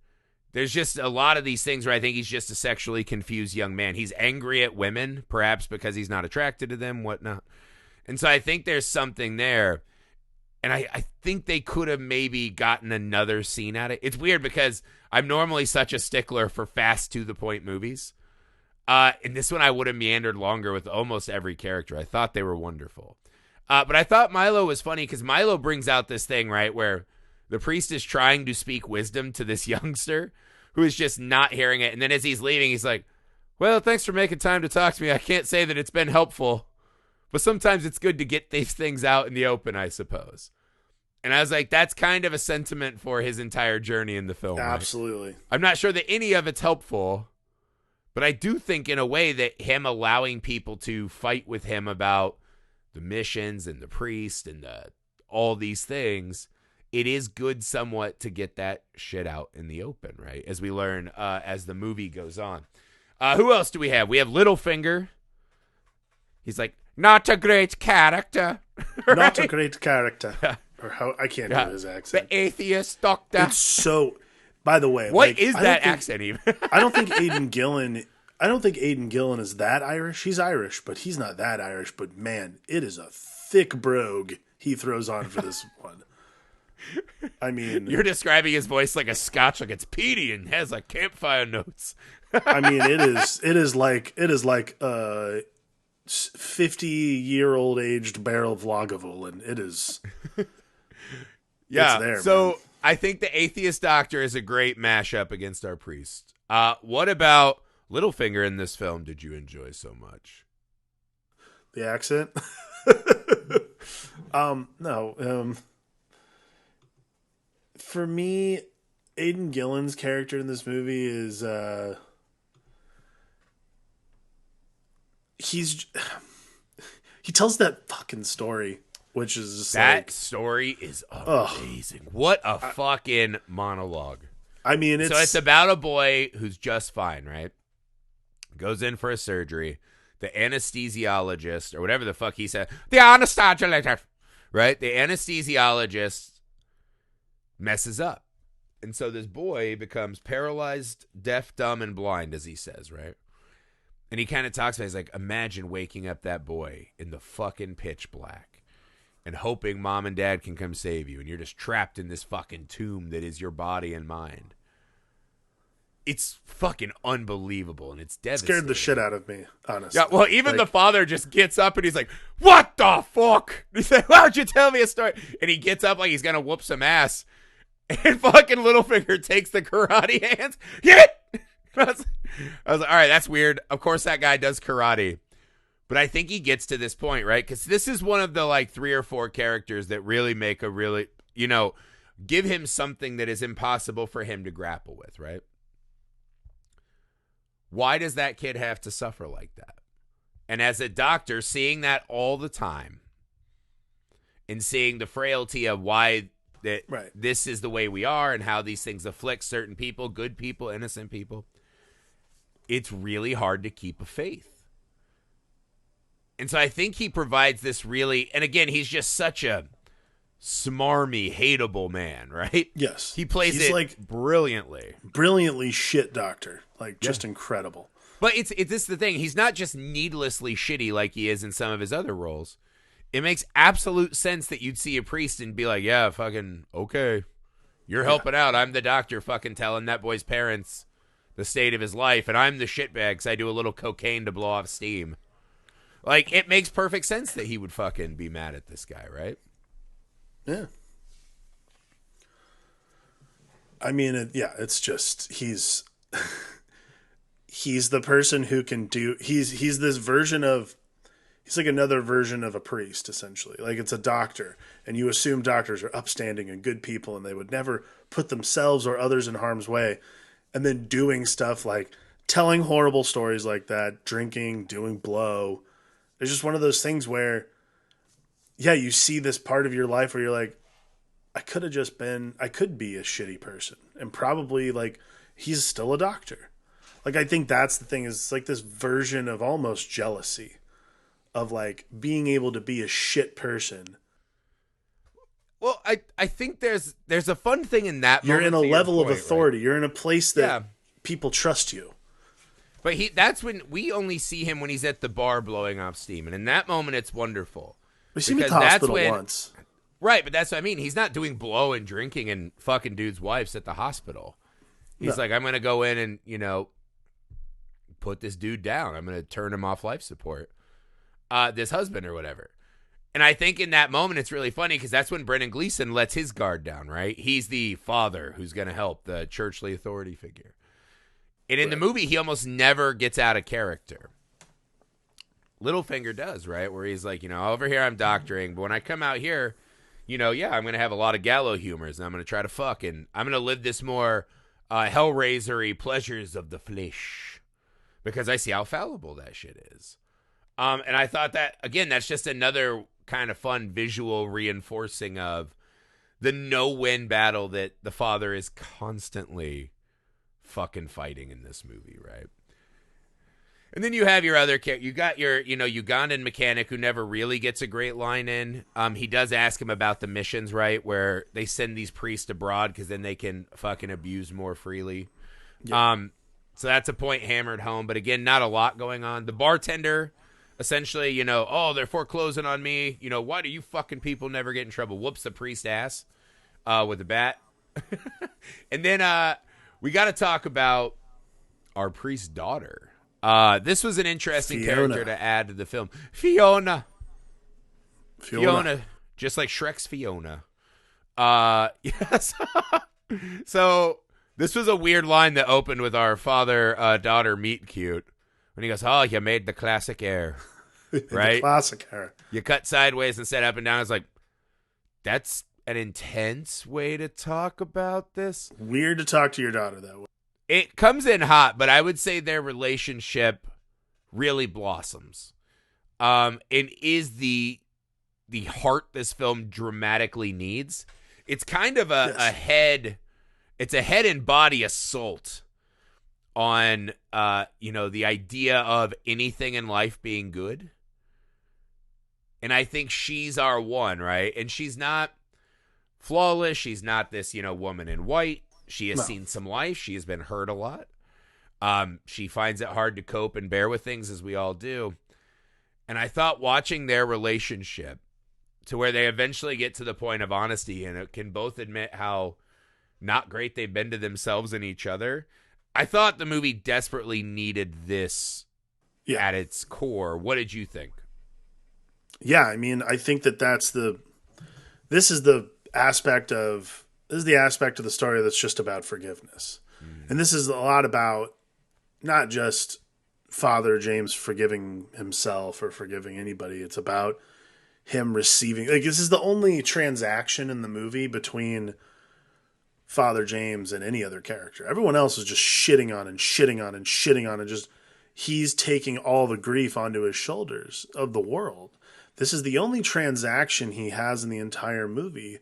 There's just a lot of these things where I think he's just a sexually confused young man. He's angry at women, perhaps because he's not attracted to them, whatnot. And so I think there's something there. And I think they could have maybe gotten another scene at it. It's weird because I'm normally such a stickler for fast to-the-point movies. In this one, I would have meandered longer with almost every character. I thought they were wonderful. But I thought Milo was funny because Milo brings out this thing, right, where the priest is trying to speak wisdom to this youngster who is just not hearing it. And then as he's leaving, he's like, well, thanks for making time to talk to me. I can't say that it's been helpful, but sometimes it's good to get these things out in the open, I suppose. And I was like, that's kind of a sentiment for his entire journey in the film. Absolutely. Right? I'm not sure that any of it's helpful, but I do think in a way that him allowing people to fight with him about the missions and the priest and all these things, it is good somewhat to get that shit out in the open, right? As we learn as the movie goes on. Who else do we have? We have Littlefinger. He's like, not a great character. Right? Not a great character. Or how I can't do his accent. The atheist doctor. It's so. By the way, what is that accent even? I don't think Aidan Gillen is that Irish. He's Irish, but he's not that Irish. But man, it is a thick brogue he throws on for this one. I mean, you're describing his voice like a Scotch, like it's peaty and has like campfire notes. I mean, it is like 50-year-old aged barrel of Lagavulin. It is. Yeah. It's there, so man. I think the atheist doctor is a great mashup against our priest. What about Littlefinger in this film? Did you enjoy so much? The accent? No. For me, Aidan Gillen's character in this movie is he tells that fucking story, which is just that story is amazing. What a fucking monologue. I mean, it's about a boy who's just fine, right? Goes in for a surgery. The anesthesiologist, or whatever the fuck he said, the anesthesiologist, right? The anesthesiologist messes up. And so this boy becomes paralyzed, deaf, dumb, and blind, as he says, right? And he kind of talks about it. He's like, imagine waking up that boy in the fucking pitch black and hoping mom and dad can come save you. And you're just trapped in this fucking tomb that is your body and mind. It's fucking unbelievable, and it's devastating. Scared the shit out of me, honestly. Yeah, well, even the father just gets up, and he's like, what the fuck? He said, why don't you tell me a story? And he gets up like he's going to whoop some ass. And fucking Littlefinger takes the karate hands. Yeah. I was like, all right, that's weird. Of course that guy does karate. But I think he gets to this point, right? Because this is one of the like 3 or 4 characters that really make a really, give him something that is impossible for him to grapple with, right? Why does that kid have to suffer like that? And as a doctor, seeing that all the time and seeing the frailty of why that this is the way we are and how these things afflict certain people, good people, innocent people, it's really hard to keep a faith. And so I think he provides this really, and again, he's just such a smarmy, hateable man, right? Yes. He plays he's it like brilliantly. Brilliantly shit doctor. Like, just incredible. But it's this is the thing. He's not just needlessly shitty like he is in some of his other roles. It makes absolute sense that you'd see a priest and be like, yeah, fucking, okay. You're helping out. I'm the doctor fucking telling that boy's parents the state of his life, and I'm the shitbag because I do a little cocaine to blow off steam. Like, it makes perfect sense that he would fucking be mad at this guy, right? Yeah. I mean, it's just, he's the person who can do, he's this version of, he's like another version of a priest, essentially. Like, it's a doctor, and you assume doctors are upstanding and good people, and they would never put themselves or others in harm's way. And then doing stuff like telling horrible stories like that, drinking, doing blow. It's just one of those things where, you see this part of your life where you're like, I could be a shitty person. And probably, like, he's still a doctor. Like, I think that's the thing, is it's like this version of almost jealousy of, like, being able to be a shit person. Well, I think there's a fun thing in that. You're in a level of authority. Right? You're in a place that people trust you. But that's when we only see him when he's at the bar blowing off steam. And in that moment, it's wonderful. We see him at the hospital once. Right, but that's what I mean. He's not doing blow and drinking and fucking dudes' wives at the hospital. He's like, I'm going to go in and, put this dude down. I'm going to turn him off life support. This husband or whatever. And I think in that moment, it's really funny because that's when Brendan Gleeson lets his guard down, right? He's the father who's going to help, the churchly authority figure. And in the movie, he almost never gets out of character. Littlefinger does, right? Where he's like, over here I'm doctoring, but when I come out here, I'm going to have a lot of gallow humors, and I'm going to try to fuck, and I'm going to live this more hellraiser-y pleasures of the flesh because I see how fallible that shit is. And I thought that, again, that's just another kind of fun visual reinforcing of the no-win battle that the father is constantly fucking fighting in this movie, right? And then you have your other character. You got your, Ugandan mechanic who never really gets a great line in. He does ask him about the missions, right, where they send these priests abroad because then they can fucking abuse more freely. Yep. So that's a point hammered home. But again, not a lot going on. The bartender, essentially, they're foreclosing on me. Why do you fucking people never get in trouble? Whoops the priest ass with a bat. And then we got to talk about our priest's daughter. This was an interesting character to add to the film. Fiona. Just like Shrek's Fiona. Yes. So this was a weird line that opened with our father-daughter meet cute. When he goes, oh, you made the classic air. Right? The classic air. You cut sideways instead up and down. It's like, that's an intense way to talk about this. Weird to talk to your daughter that way. It comes in hot, but I would say their relationship really blossoms. And is the heart this film dramatically needs. It's kind of a head and body assault on the idea of anything in life being good. And I think she's our one, right? And she's not flawless. She's not this, woman in white. She has seen some life. She has been hurt a lot. She finds it hard to cope and bear with things, as we all do. And I thought watching their relationship to where they eventually get to the point of honesty and can both admit how not great they've been to themselves and each other. I thought the movie desperately needed this at its core. What did you think? Yeah, I mean, I think this is the aspect of This is the aspect of the story that's just about forgiveness. And this is a lot about not just Father James forgiving himself or forgiving anybody. It's about him receiving, like, this is the only transaction in the movie between Father James and any other character. Everyone else is just shitting on and shitting on and shitting on, and just he's taking all the grief onto his shoulders of the world. This is the only transaction he has in the entire movie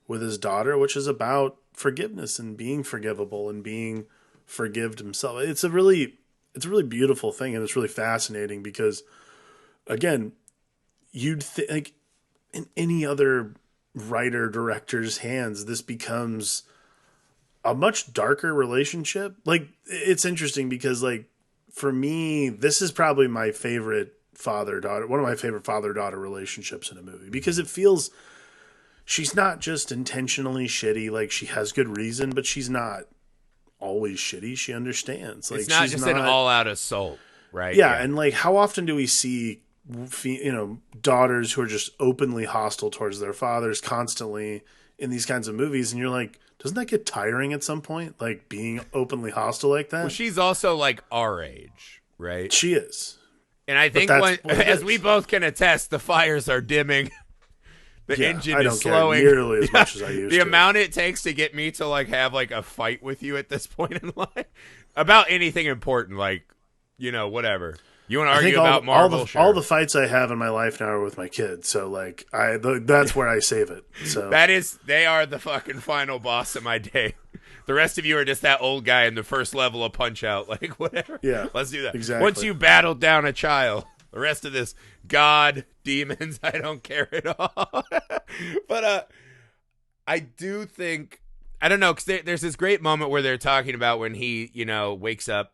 with his daughter, which is about forgiveness and being forgivable and being forgived himself. It's a really beautiful thing, and it's really fascinating because, again, you'd think, like, in any other writer director's hands, this becomes a much darker relationship. Like, it's interesting because, like, for me, this is probably my favorite father-daughter, one of my favorite father-daughter relationships in a movie, because it feels, she's not just intentionally shitty, like, she has good reason, but she's not always shitty. She understands. Like, It's not she's just not an all-out assault, right? Yeah, and like, how often do we see, daughters who are just openly hostile towards their fathers constantly in these kinds of movies, and you're like, doesn't that get tiring at some point? Like, being openly hostile like that? Well, she's also like our age, right? She is. And I think as we both can attest, the fires are dimming. The engine is slowing. I don't care nearly as much as I used the to. The amount it takes to get me to like have like a fight with you at this point in life about anything important, like, whatever. You want to argue about Marvel? All the fights I have in my life now are with my kids. So, like, that's where I save it. So they are the fucking final boss of my day. The rest of you are just that old guy in the first level of Punch-Out. Like, whatever. Yeah, let's do that. Exactly. Once you battled down a child, the rest of this, God, demons, I don't care at all. But I do think, I don't know, because there's this great moment where they're talking about when he, wakes up.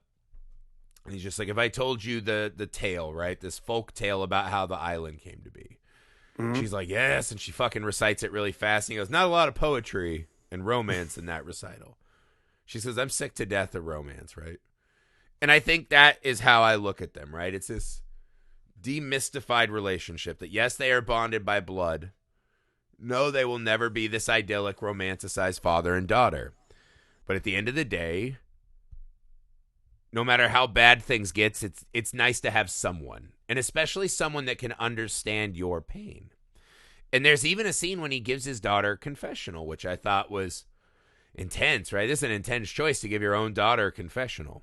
And he's just like, if I told you the tale, right? This folk tale about how the island came to be. Mm-hmm. She's like, yes. And she fucking recites it really fast. And he goes, not a lot of poetry and romance in that recital. She says, I'm sick to death of romance, right? And I think that is how I look at them, right? It's this demystified relationship that, yes, they are bonded by blood. No, they will never be this idyllic, romanticized father and daughter. But at the end of the day, no matter how bad things get, it's nice to have someone, and especially someone that can understand your pain. And there's even a scene when he gives his daughter confessional, which I thought was intense, right? This is an intense choice to give your own daughter a confessional.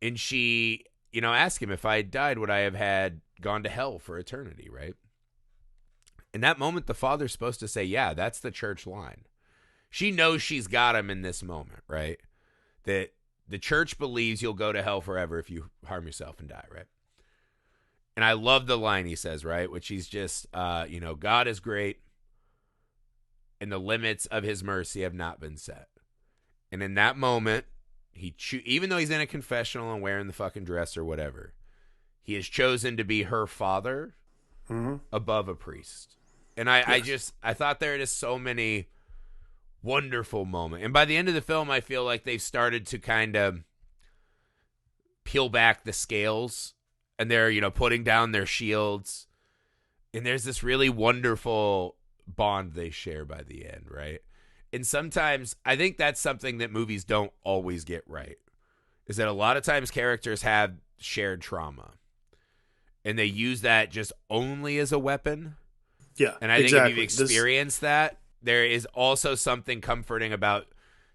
And she, asked him, if I had died, would I have gone to hell for eternity, right? In that moment, the father's supposed to say, yeah, that's the church line. She knows she's got him in this moment, right? That the church believes you'll go to hell forever if you harm yourself and die, right? And I love the line he says, right? Which he's just, God is great, and the limits of his mercy have not been set. And in that moment, even though he's in a confessional and wearing the fucking dress or whatever, he has chosen to be her father above a priest. And I thought there are just so many wonderful moments. And by the end of the film, I feel like they've started to kind of peel back the scales, and they're, putting down their shields. And there's this really wonderful bond they share by the end, right? And sometimes I think that's something that movies don't always get right, is that a lot of times characters have shared trauma, and they use that just only as a weapon. Yeah, and I think if you've experienced that, there is also something comforting about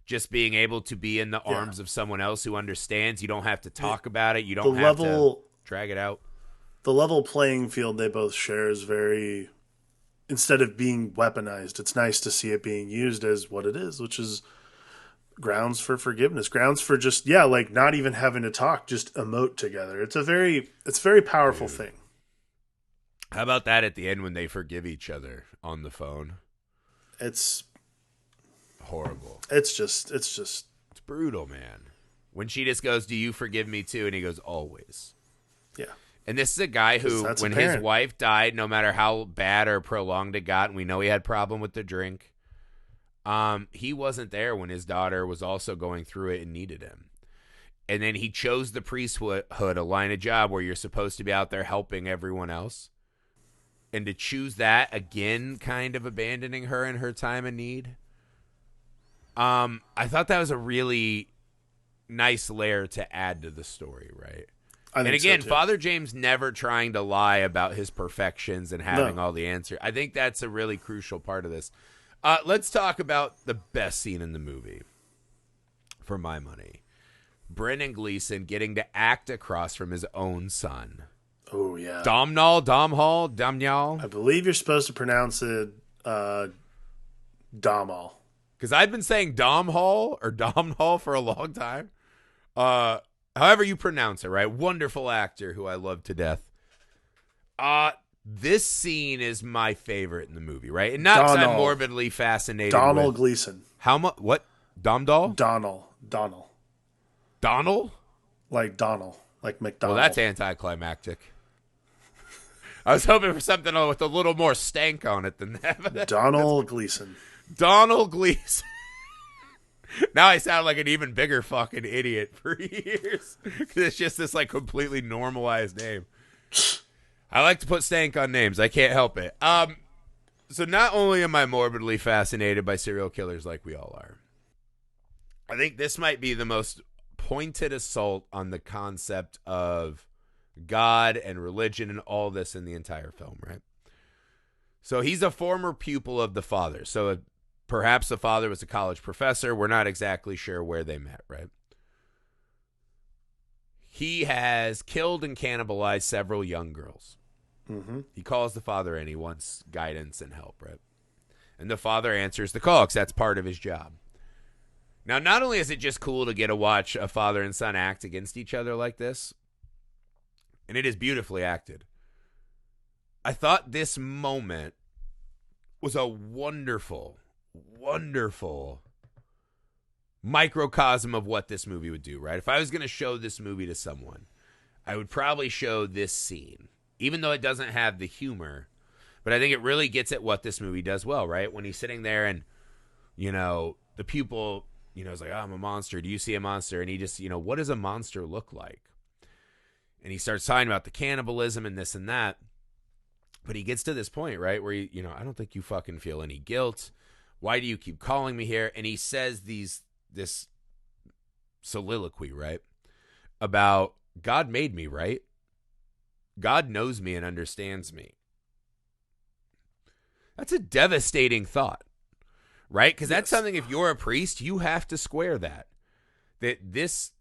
just being able to be in the arms of someone else who understands. You don't have to talk about it. You don't have to drag it out. The level playing field they both share is very, instead of being weaponized, it's nice to see it being used as what it is, which is grounds for forgiveness, grounds for just, like, not even having to talk, just emote together. It's a very powerful thing. How about that at the end when they forgive each other on the phone? It's horrible. It's brutal, man. When she just goes, do you forgive me too? And he goes, always. Yeah. And this is a guy who, when his wife died, no matter how bad or prolonged it got, and we know he had a problem with the drink, he wasn't there when his daughter was also going through it and needed him. And then he chose the priesthood, a line of job where you're supposed to be out there helping everyone else. And to choose that, again, kind of abandoning her in her time of need. I thought that was a really nice layer to add to the story, right? I And think so again, too. Father James never trying to lie about his perfections and having No. all the answers. I think that's a really crucial part of this. Let's talk about the best scene in the movie, for my money. Brendan Gleeson getting to act across from his own son. Oh yeah. Domhnall. I believe you're supposed to pronounce it Domal. Because I've been saying Domhnall for a long time. However you pronounce it, right? Wonderful actor who I love to death. This scene is my favorite in the movie, right? And not because I'm morbidly fascinated Donald with Gleeson. how much. What? Domdall? Donald. Donald? Like Donald. Like McDonald. Well, that's anticlimactic. I was hoping for something with a little more stank on it than that. Donald Gleeson. Donald Gleeson. Now I sound like an even bigger fucking idiot for years. Because it's just this like completely normalized name. I like to put stank on names. I can't help it. So not only am I morbidly fascinated by serial killers like we all are, I think this might be the most pointed assault on the concept of God and religion and all this in the entire film, right? So he's a former pupil of the father. So perhaps the father was a college professor. We're not exactly sure where they met, right? He has killed and cannibalized several young girls. Mm-hmm. He calls the father in. He wants guidance and help, right? And the father answers the call because that's part of his job. Now, not only is it just cool to get to watch a father and son act against each other like this, and it is beautifully acted, I thought this moment was a wonderful, wonderful microcosm of what this movie would do, right? If I was going to show this movie to someone, I would probably show this scene, even though it doesn't have the humor, but I think it really gets at what this movie does well, right? When he's sitting there and, you know, the pupil, you know, is like, oh, I'm a monster. Do you see a monster? And he just, you know, what does a monster look like? And he starts talking about the cannibalism and this and that. But he gets to this point, right, where, he, you know, I don't think you fucking feel any guilt. Why do you keep calling me here? And he says this soliloquy, right, about God made me, right? God knows me and understands me. That's a devastating thought, right? Because that's something, if you're a priest, you have to square that. That this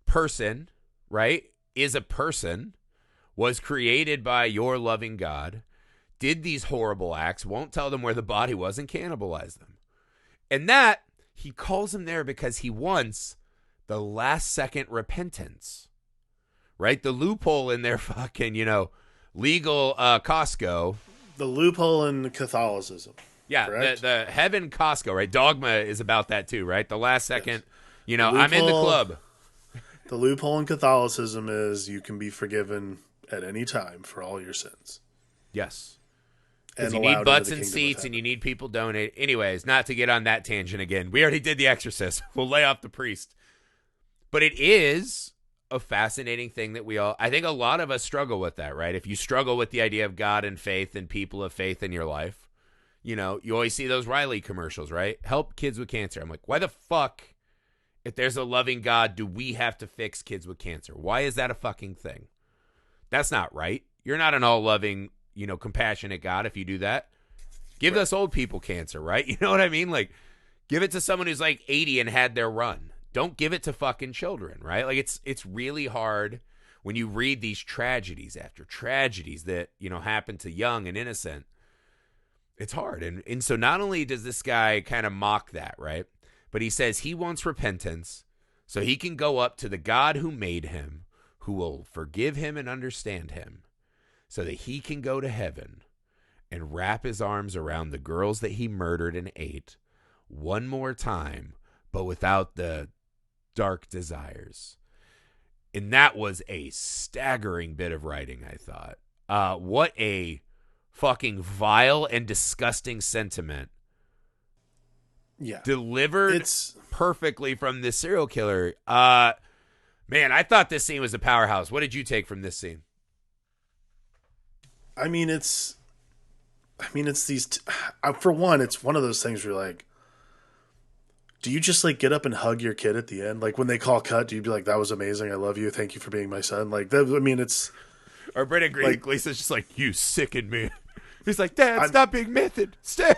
person, right, is a person, was created by your loving God, did these horrible acts, won't tell them where the body was, and cannibalize them. And that, he calls him there because he wants the last second repentance, right? The loophole in their fucking, you know, legal Costco. The loophole in Catholicism. Yeah, the heaven Costco, right? Dogma is about that too, right? The last second, you know, I'm in the club. The loophole in Catholicism is you can be forgiven at any time for all your sins. Yes. And you need butts and seats and you need people donate. Anyways, not to get on that tangent again. We already did The Exorcist. We'll lay off the priest. But it is a fascinating thing that I think a lot of us struggle with that, right? If you struggle with the idea of God and faith and people of faith in your life, you know, you always see those Riley commercials, right? Help kids with cancer. I'm like, why the fuck, if there's a loving God, do we have to fix kids with cancer? Why is that a fucking thing? That's not right. You're not an all-loving, you know, compassionate God if you do that. Give us old people cancer, right? You know what I mean? Like, give it to someone who's like 80 and had their run. Don't give it to fucking children, right? Like, it's really hard when you read these tragedies after tragedies that, you know, happen to young and innocent. It's hard. And so not only does this guy kind of mock that, right? But he says he wants repentance so he can go up to the God who made him, who will forgive him and understand him, so that he can go to heaven and wrap his arms around the girls that he murdered and ate one more time, but without the dark desires. And that was a staggering bit of writing, I thought. What a fucking vile and disgusting sentiment. Yeah. Delivered perfectly from this serial killer. Man, I thought this scene was a powerhouse. What did you take from this scene? I mean, it's these. For one, it's one of those things where you're like, do you just like get up and hug your kid at the end? Like when they call cut, do you be like, that was amazing. I love you. Thank you for being my son. Like that. I mean, it's Or Brendan like, Gleeson's just like, you sicken me. He's like, Dad, I'm, stop being method. Stop.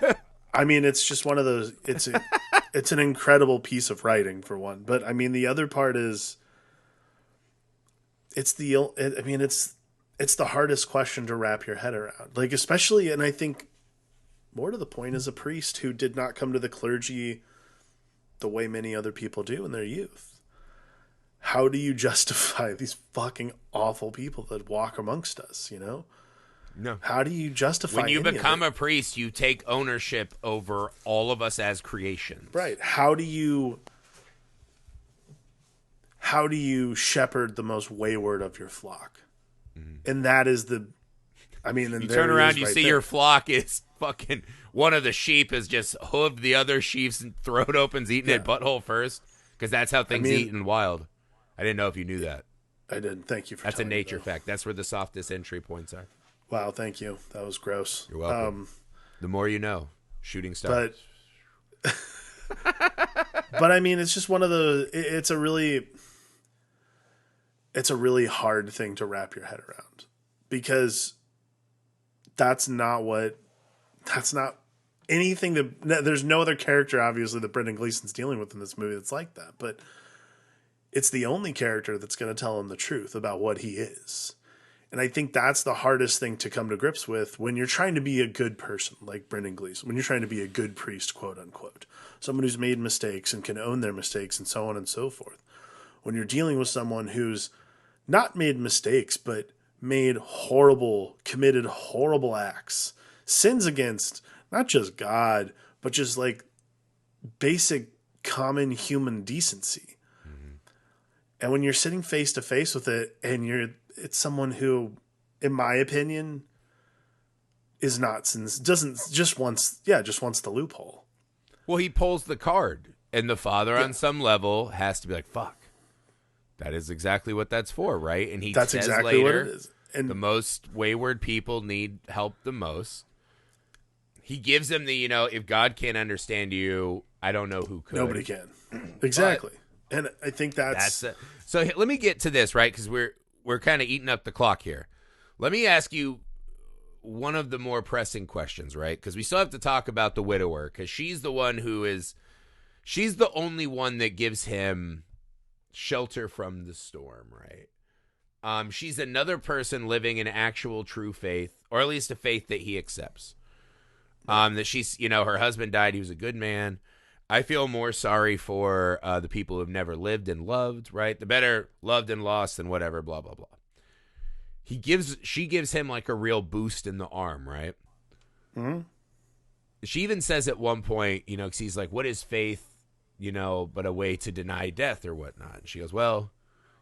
I mean, it's just one of those, it's an incredible piece of writing for one. But I mean, the other part is it's the hardest question to wrap your head around. Like, especially, and I think more to the point as a priest who did not come to the clergy the way many other people do in their youth. How do you justify these fucking awful people that walk amongst us, you know? No. How do you justify When you any become of a priest, you take ownership over all of us as creations. right? How do you shepherd the most wayward of your flock? Mm-hmm. And that is the, I mean, and you there turn around, you right see there. your flock is fucking, one of the sheep has just hooved the other sheep's throat opens, eating it butthole first, because that's how things eat in wild. I didn't know if you knew that. I did. Thank you for That's a telling me nature that. fact. That's where the softest entry points are. Wow, thank you. That was gross. You're welcome. The more you know. Shooting star. But I mean, it's just one of the. It's a really hard thing to wrap your head around, because that's not anything that. There's no other character, obviously, that Brendan Gleeson's dealing with in this movie that's like that, but it's the only character that's going to tell him the truth about what he is. And I think that's the hardest thing to come to grips with when you're trying to be a good person, like Brendan Gleeson, when you're trying to be a good priest, quote unquote, someone who's made mistakes and can own their mistakes and so on and so forth. When you're dealing with someone who's not made mistakes, but committed horrible acts, sins against not just God, but just like basic common human decency. Mm-hmm. And when you're sitting face to face with it and it's someone who, in my opinion, is not just wants the loophole. Well, he pulls the card, and the father on some level has to be like, fuck. That is exactly what that's for, right? And that's says exactly later, what it is. And the most wayward people need help the most. He gives them the, if God can't understand you, I don't know who could. Nobody can. Exactly. And I think that's so let me get to this, right? Because we're kind of eating up the clock here. Let me ask you one of the more pressing questions, right? Because we still have to talk about the widower, because she's the one she's the only one that gives him shelter from the storm, right? She's another person living in actual true faith, or at least a faith that he accepts. That she's, her husband died. He was a good man. I feel more sorry for the people who've never lived and loved, right? The better loved and lost and whatever, blah, blah, blah. She gives him like a real boost in the arm, right? Mm-hmm. She even says at one point, because he's like, what is faith, but a way to deny death or whatnot? And she goes, well,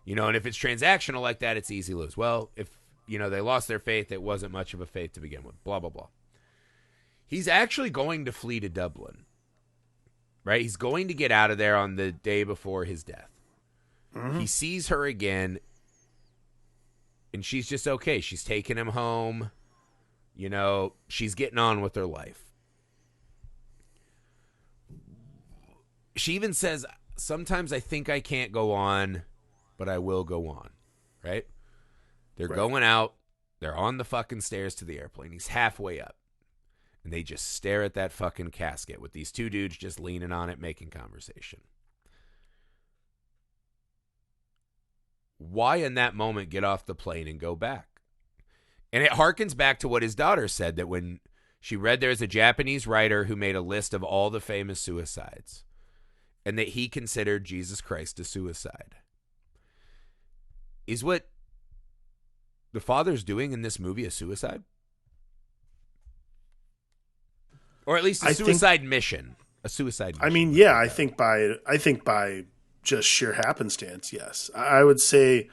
and if it's transactional like that, it's easy to lose. Well, if, they lost their faith, it wasn't much of a faith to begin with, blah, blah, blah. He's actually going to flee to Dublin. Right? He's going to get out of there on the day before his death. Mm-hmm. He sees her again, and she's just okay. She's taking him home. She's getting on with her life. She even says, sometimes I think I can't go on, but I will go on. Right? They're going out. They're on the fucking stairs to the airplane. He's halfway up. And they just stare at that fucking casket with these two dudes just leaning on it, making conversation. Why in that moment get off the plane and go back? And it harkens back to what his daughter said, that when she read there's a Japanese writer who made a list of all the famous suicides, and that he considered Jesus Christ a suicide. Is what the father's doing in this movie a suicide? Or at least a suicide mission. A suicide mission. I mean, yeah, I think by just sheer happenstance, yes. I would say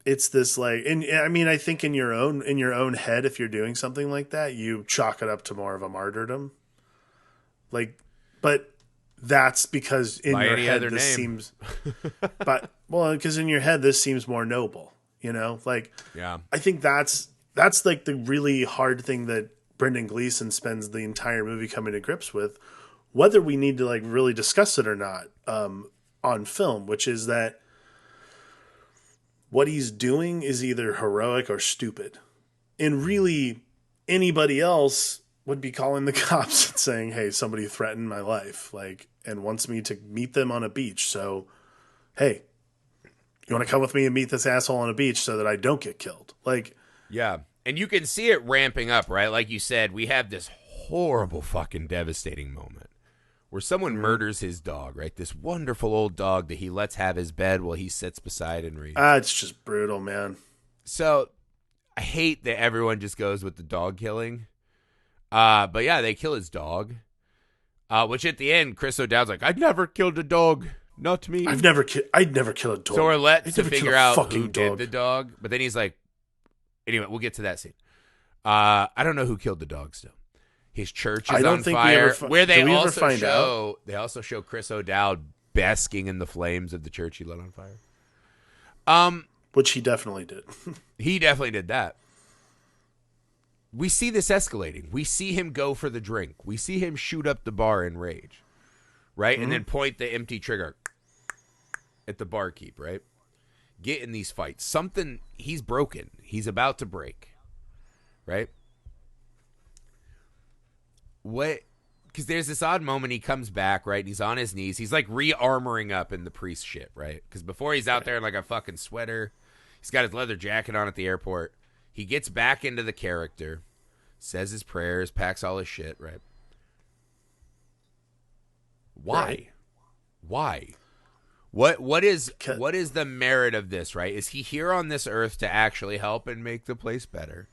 it's this like, and I mean, I think in your own head, if you're doing something like that, you chalk it up to more of a martyrdom. Like, but that's because in your head this seems, because in your head this seems more noble, Like, yeah, I think that's like the really hard thing that Brendan Gleeson spends the entire movie coming to grips with, whether we need to like really discuss it or not on film, which is that what he's doing is either heroic or stupid. And really, anybody else would be calling the cops and saying, hey, somebody threatened my life, like, and wants me to meet them on a beach. So, hey, you want to come with me and meet this asshole on a beach so that I don't get killed? Like, yeah. And you can see it ramping up, right? Like you said, we have this horrible fucking devastating moment where someone murders his dog, right? This wonderful old dog that he lets have his bed while he sits beside and reads. it's just brutal, man. So I hate that everyone just goes with the dog killing. But yeah, they kill his dog. Which at the end, Chris O'Dowd's like, I've never killed a dog. Not me. I'd never kill a dog. So we're let I'd to never kill figure a out fucking who dog. did the dog. But then he's like, anyway, we'll get to that scene. I don't know who killed the dog still. His church is on fire. Where they also show Chris O'Dowd basking in the flames of the church he lit on fire. Which he definitely did. He definitely did that. We see this escalating. We see him go for the drink. We see him shoot up the bar in rage, right? And then point the empty trigger at the barkeep, right? Get in these fights. He's broken. He's about to break, right? Because there's this odd moment. He comes back, right? He's on his knees. He's like re-armoring up in the priest shit, right? Because before he's out there in like a fucking sweater. He's got his leather jacket on at the airport. He gets back into the character, says his prayers, packs all his shit, right? Why? Right. Why? What is the merit of this, right? Is he here on this earth to actually help and make the place better?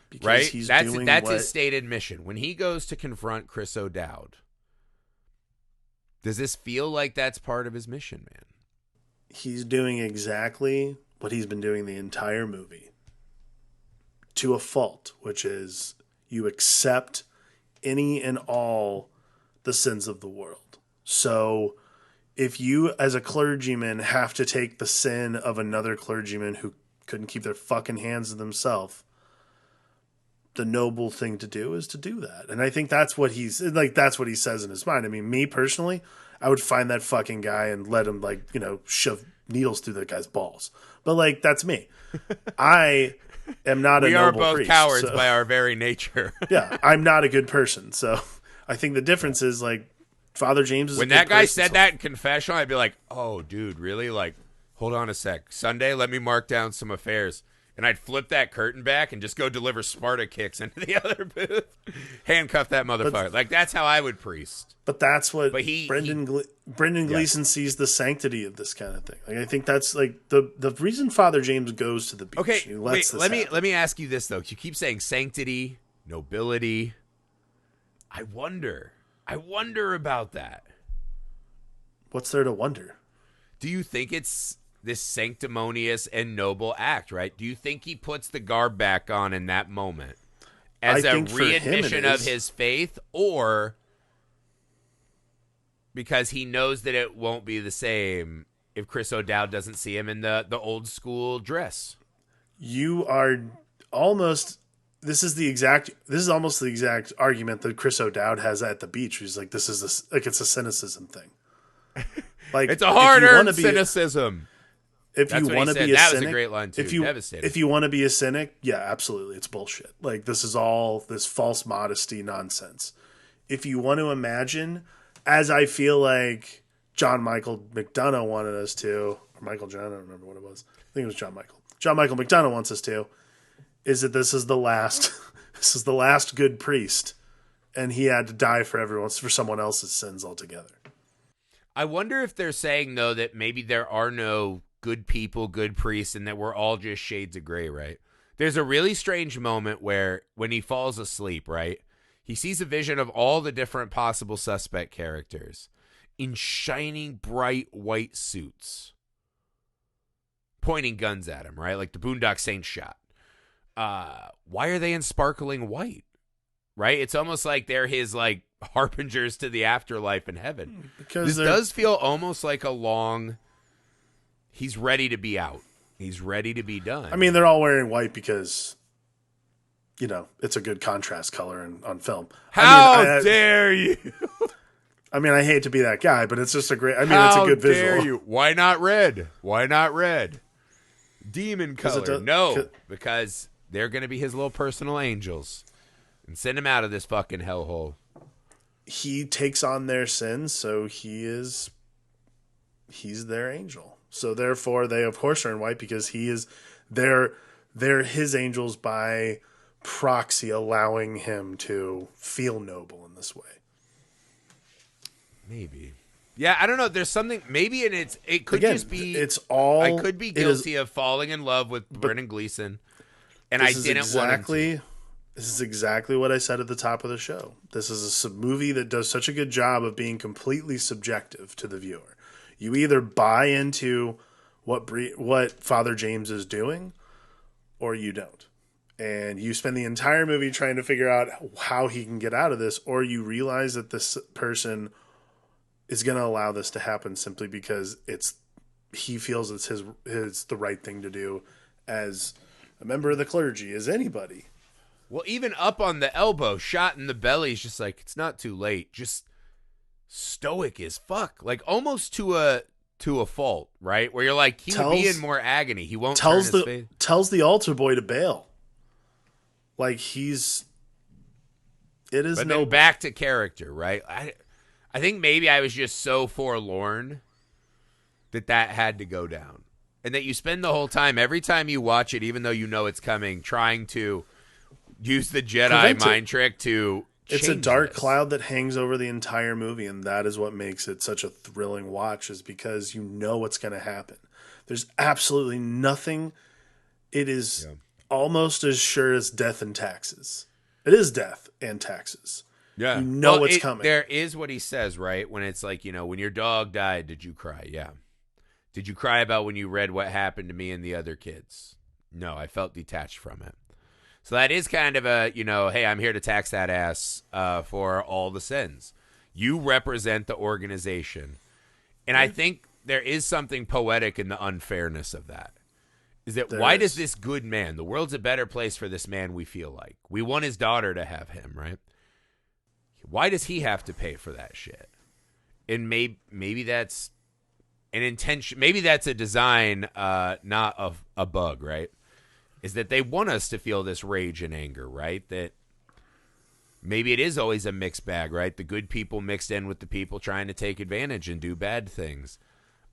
Because right? That's his stated mission. When he goes to confront Chris O'Dowd, does this feel like that's part of his mission, man? He's doing exactly what he's been doing the entire movie. To a fault, which is you accept any and all the sins of the world. So if you, as a clergyman, have to take the sin of another clergyman who couldn't keep their fucking hands to themselves, the noble thing to do is to do that. And I think that's what that's what he says in his mind. I mean, me personally, I would find that fucking guy and let him shove needles through that guy's balls. But like, that's me. I am not a noble priest. We are both cowards by our very nature. Yeah, I'm not a good person. So I think the difference is like Father James is when that guy said that in Confessional, I'd be like, oh, dude, really? Like, hold on a sec. Sunday, let me mark down some affairs. And I'd flip that curtain back and just go deliver Sparta kicks into the other booth. Handcuff that motherfucker. Like, that's how I would priest. But that's what Brendan Gleeson sees the sanctity of this kind of thing. Like, I think that's like the reason Father James goes to the beach. Okay, let me ask you this, though. You keep saying sanctity, nobility. I wonder about that. What's there to wonder? Do you think it's this sanctimonious and noble act, right? Do you think he puts the garb back on in that moment as a readmission of his faith, or because he knows that it won't be the same if Chris O'Dowd doesn't see him in the old school dress? You are almost... This is almost the exact argument that Chris O'Dowd has at the beach. He's like, it's a cynicism thing. Like, it's a hard-earned cynicism. If you want to be a cynic, that was a great line too. If you want to be a cynic, yeah, absolutely, it's bullshit. Like, this is all this false modesty nonsense. If you want to imagine, as I feel like John Michael McDonough wanted us to, or Michael John, I don't remember what it was. I think it was John Michael. John Michael McDonough wants us to. Is that this is the last good priest, and he had to die for someone else's sins altogether. I wonder if they're saying though that maybe there are no good people, good priests, and that we're all just shades of gray, right? There's a really strange moment where when he falls asleep, right, he sees a vision of all the different possible suspect characters in shining bright white suits, pointing guns at him, right, like the Boondock Saints shot. Why are they in sparkling white? Right? It's almost like they're his like harbingers to the afterlife in heaven. Because this does feel almost like he's ready to be out. He's ready to be done. I mean, they're all wearing white because, it's a good contrast color on film. How dare you? I mean, I hate to be that guy, but it's just a great. I mean, it's a How good dare visual. you? Why not red? Why not red? Demon color. No, because they're going to be his little personal angels and send him out of this fucking hellhole. He takes on their sins, so he's their angel. So therefore, they of course are in white because he is they're his angels by proxy, allowing him to feel noble in this way. Maybe. Yeah, I don't know. There's something maybe, and it could Again, just be. it's all. I could be guilty of falling in love with Brendan Gleeson, and I didn't want him to. This is exactly what I said at the top of the show. This is a movie that does such a good job of being completely subjective to the viewer. You either buy into what Father James is doing, or you don't. And you spend the entire movie trying to figure out how he can get out of this, or you realize that this person is going to allow this to happen simply because he feels it's the right thing to do as a member of the clergy, as anybody. Well, even up on the elbow, shot in the belly is just like, it's not too late. Just stoic as fuck. Like almost to a fault, right? Where you're like, he would be in more agony. He won't turn his face. Tells the altar boy to bail. Like it is But no then back to character, right? I think maybe I was just so forlorn that had to go down. And that you spend the whole time, every time you watch it, even though you know it's coming, trying to use the Jedi mind trick to change It's a dark this. cloud that hangs over the entire movie, and that is what makes it such a thrilling watch, is because you know what's going to happen. There's absolutely nothing. It is almost as sure as death and taxes. It is death and taxes. Yeah. You know what's coming. There is what he says, right? When it's like, when your dog died, did you cry? Yeah. Did you cry about when you read what happened to me and the other kids? No, I felt detached from it. So that is kind of a, hey, I'm here to tax that ass for all the sins. You represent the organization. And I think there is something poetic in the unfairness of that. Is that why does this good man, the world's a better place for this man, we feel like. We want his daughter to have him, right? Why does he have to pay for that shit? And maybe that's an intention. Maybe that's a design, not a bug, right? Is that they want us to feel this rage and anger, right? That maybe it is always a mixed bag, right? The good people mixed in with the people trying to take advantage and do bad things.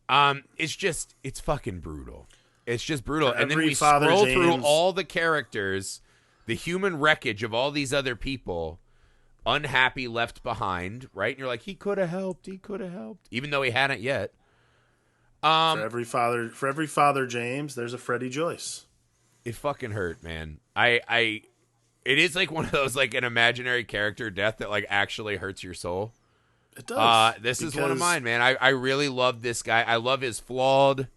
It's fucking brutal. It's just brutal. And then we scroll through all the characters, the human wreckage of all these other people, unhappy, left behind, right? And you're like, he could have helped. He could have helped, even though he hadn't yet. For every Father James, there's a Freddie Joyce. It fucking hurt, man. It is like one of those, like an imaginary character death that like actually hurts your soul. It does. This is one of mine, man. I really love this guy. I love his flawed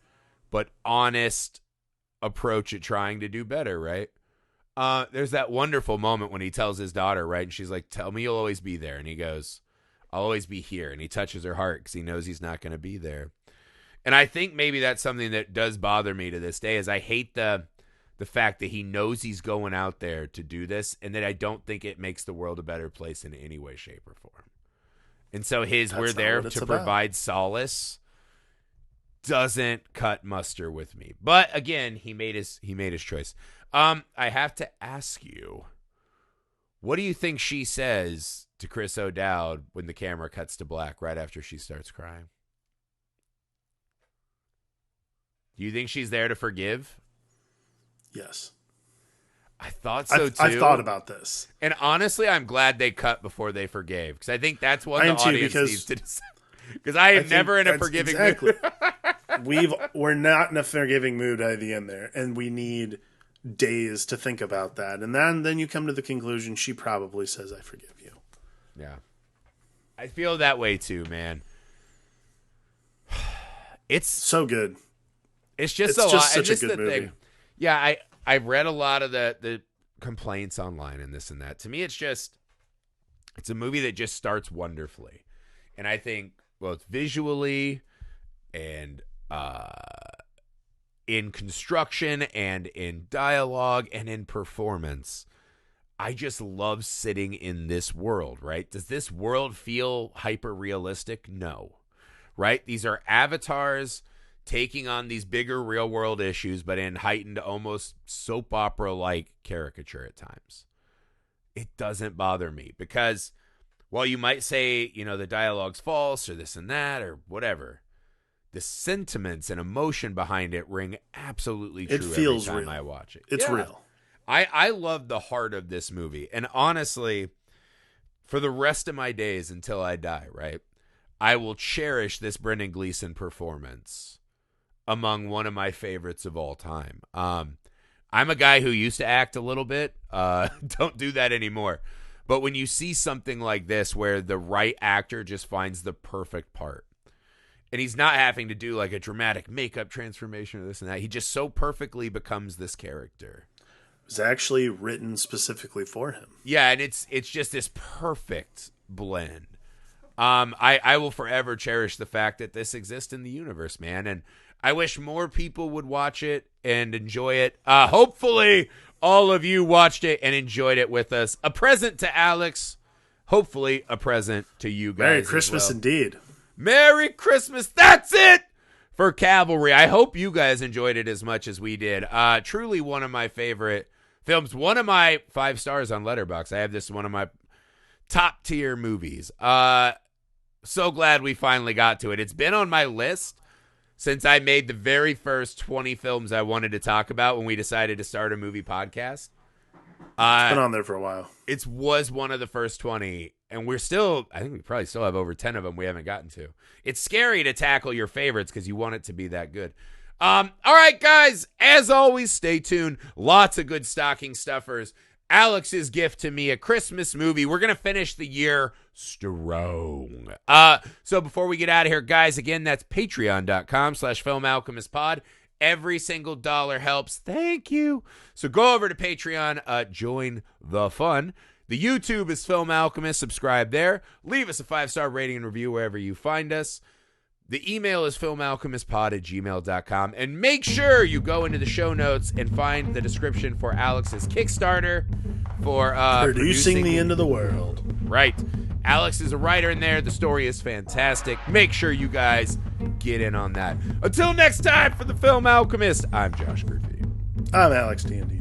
but honest approach at trying to do better, right? There's that wonderful moment when he tells his daughter, right? And she's like, tell me you'll always be there. And he goes, I'll always be here. And he touches her heart because he knows he's not going to be there. And I think maybe that's something that does bother me to this day, is I hate the fact that he knows he's going out there to do this, and that I don't think it makes the world a better place in any way, shape, or form. And so we're there to provide solace doesn't cut muster with me. But again, he made his choice. I have to ask you, what do you think she says to Chris O'Dowd when the camera cuts to black right after she starts crying? Do you think she's there to forgive? Yes. I thought so, too. I've thought about this. And honestly, I'm glad they cut before they forgave, because I think that's what the audience needs to decide. Because I am never in a forgiving mood. We're not in a forgiving mood at the end there, and we need days to think about that. And then you come to the conclusion she probably says, I forgive you. Yeah. I feel that way, too, man. It's so good. It's just it's a just lot. Such a good movie. Thing. Yeah, I've read a lot of the complaints online and this and that. To me, it's a movie that just starts wonderfully. And I think both visually and in construction and in dialogue and in performance, I just love sitting in this world, right? Does this world feel hyper realistic? No, right? These are avatars taking on these bigger real world issues, but in heightened, almost soap opera like caricature at times. It doesn't bother me because while you might say, the dialogue's false or this and that or whatever, the sentiments and emotion behind it ring absolutely true. It feels every time real. I watch it. It's real. I love the heart of this movie. And honestly, for the rest of my days until I die, right, I will cherish this Brendan Gleeson performance among one of my favorites of all time. I'm a guy who used to act a little bit. Don't do that anymore. But when you see something like this where the right actor just finds the perfect part, and he's not having to do like a dramatic makeup transformation or this and that, he just so perfectly becomes this character. It was actually written specifically for him. Yeah, and it's just this perfect blend. I will forever cherish the fact that this exists in the universe, man, and I wish more people would watch it and enjoy it. Hopefully, all of you watched it and enjoyed it with us. A present to Alex. Hopefully, a present to you guys. Merry Christmas indeed. Merry Christmas. That's it for Calvary. I hope you guys enjoyed it as much as we did. Truly one of my favorite films. One of my 5 stars on Letterboxd. I have this one of my top tier movies. So glad we finally got to it. It's been on my list since I made the very first 20 films I wanted to talk about when we decided to start a movie podcast. It's been on there for a while. It was one of the first 20, and I think we probably still have over 10 of them we haven't gotten to. It's scary to tackle your favorites because you want it to be that good. All right, guys, as always, stay tuned. Lots of good stocking stuffers. Alex's gift to me, a Christmas movie. We're going to finish the year strong. So before we get out of here, guys, again, that's patreon.com/filmalchemistpod. Every single dollar helps. Thank you. So go over to Patreon, join the fun. The YouTube is Film Alchemist. Subscribe there. Leave us a 5-star rating and review wherever you find us. The email is filmalchemistpod@gmail.com. And make sure you go into the show notes and find the description for Alex's Kickstarter for producing the end of the world. Right. Alex is a writer in there. The story is fantastic. Make sure you guys get in on that. Until next time, for the Film Alchemist, I'm Josh Griffey. I'm Alex D&D.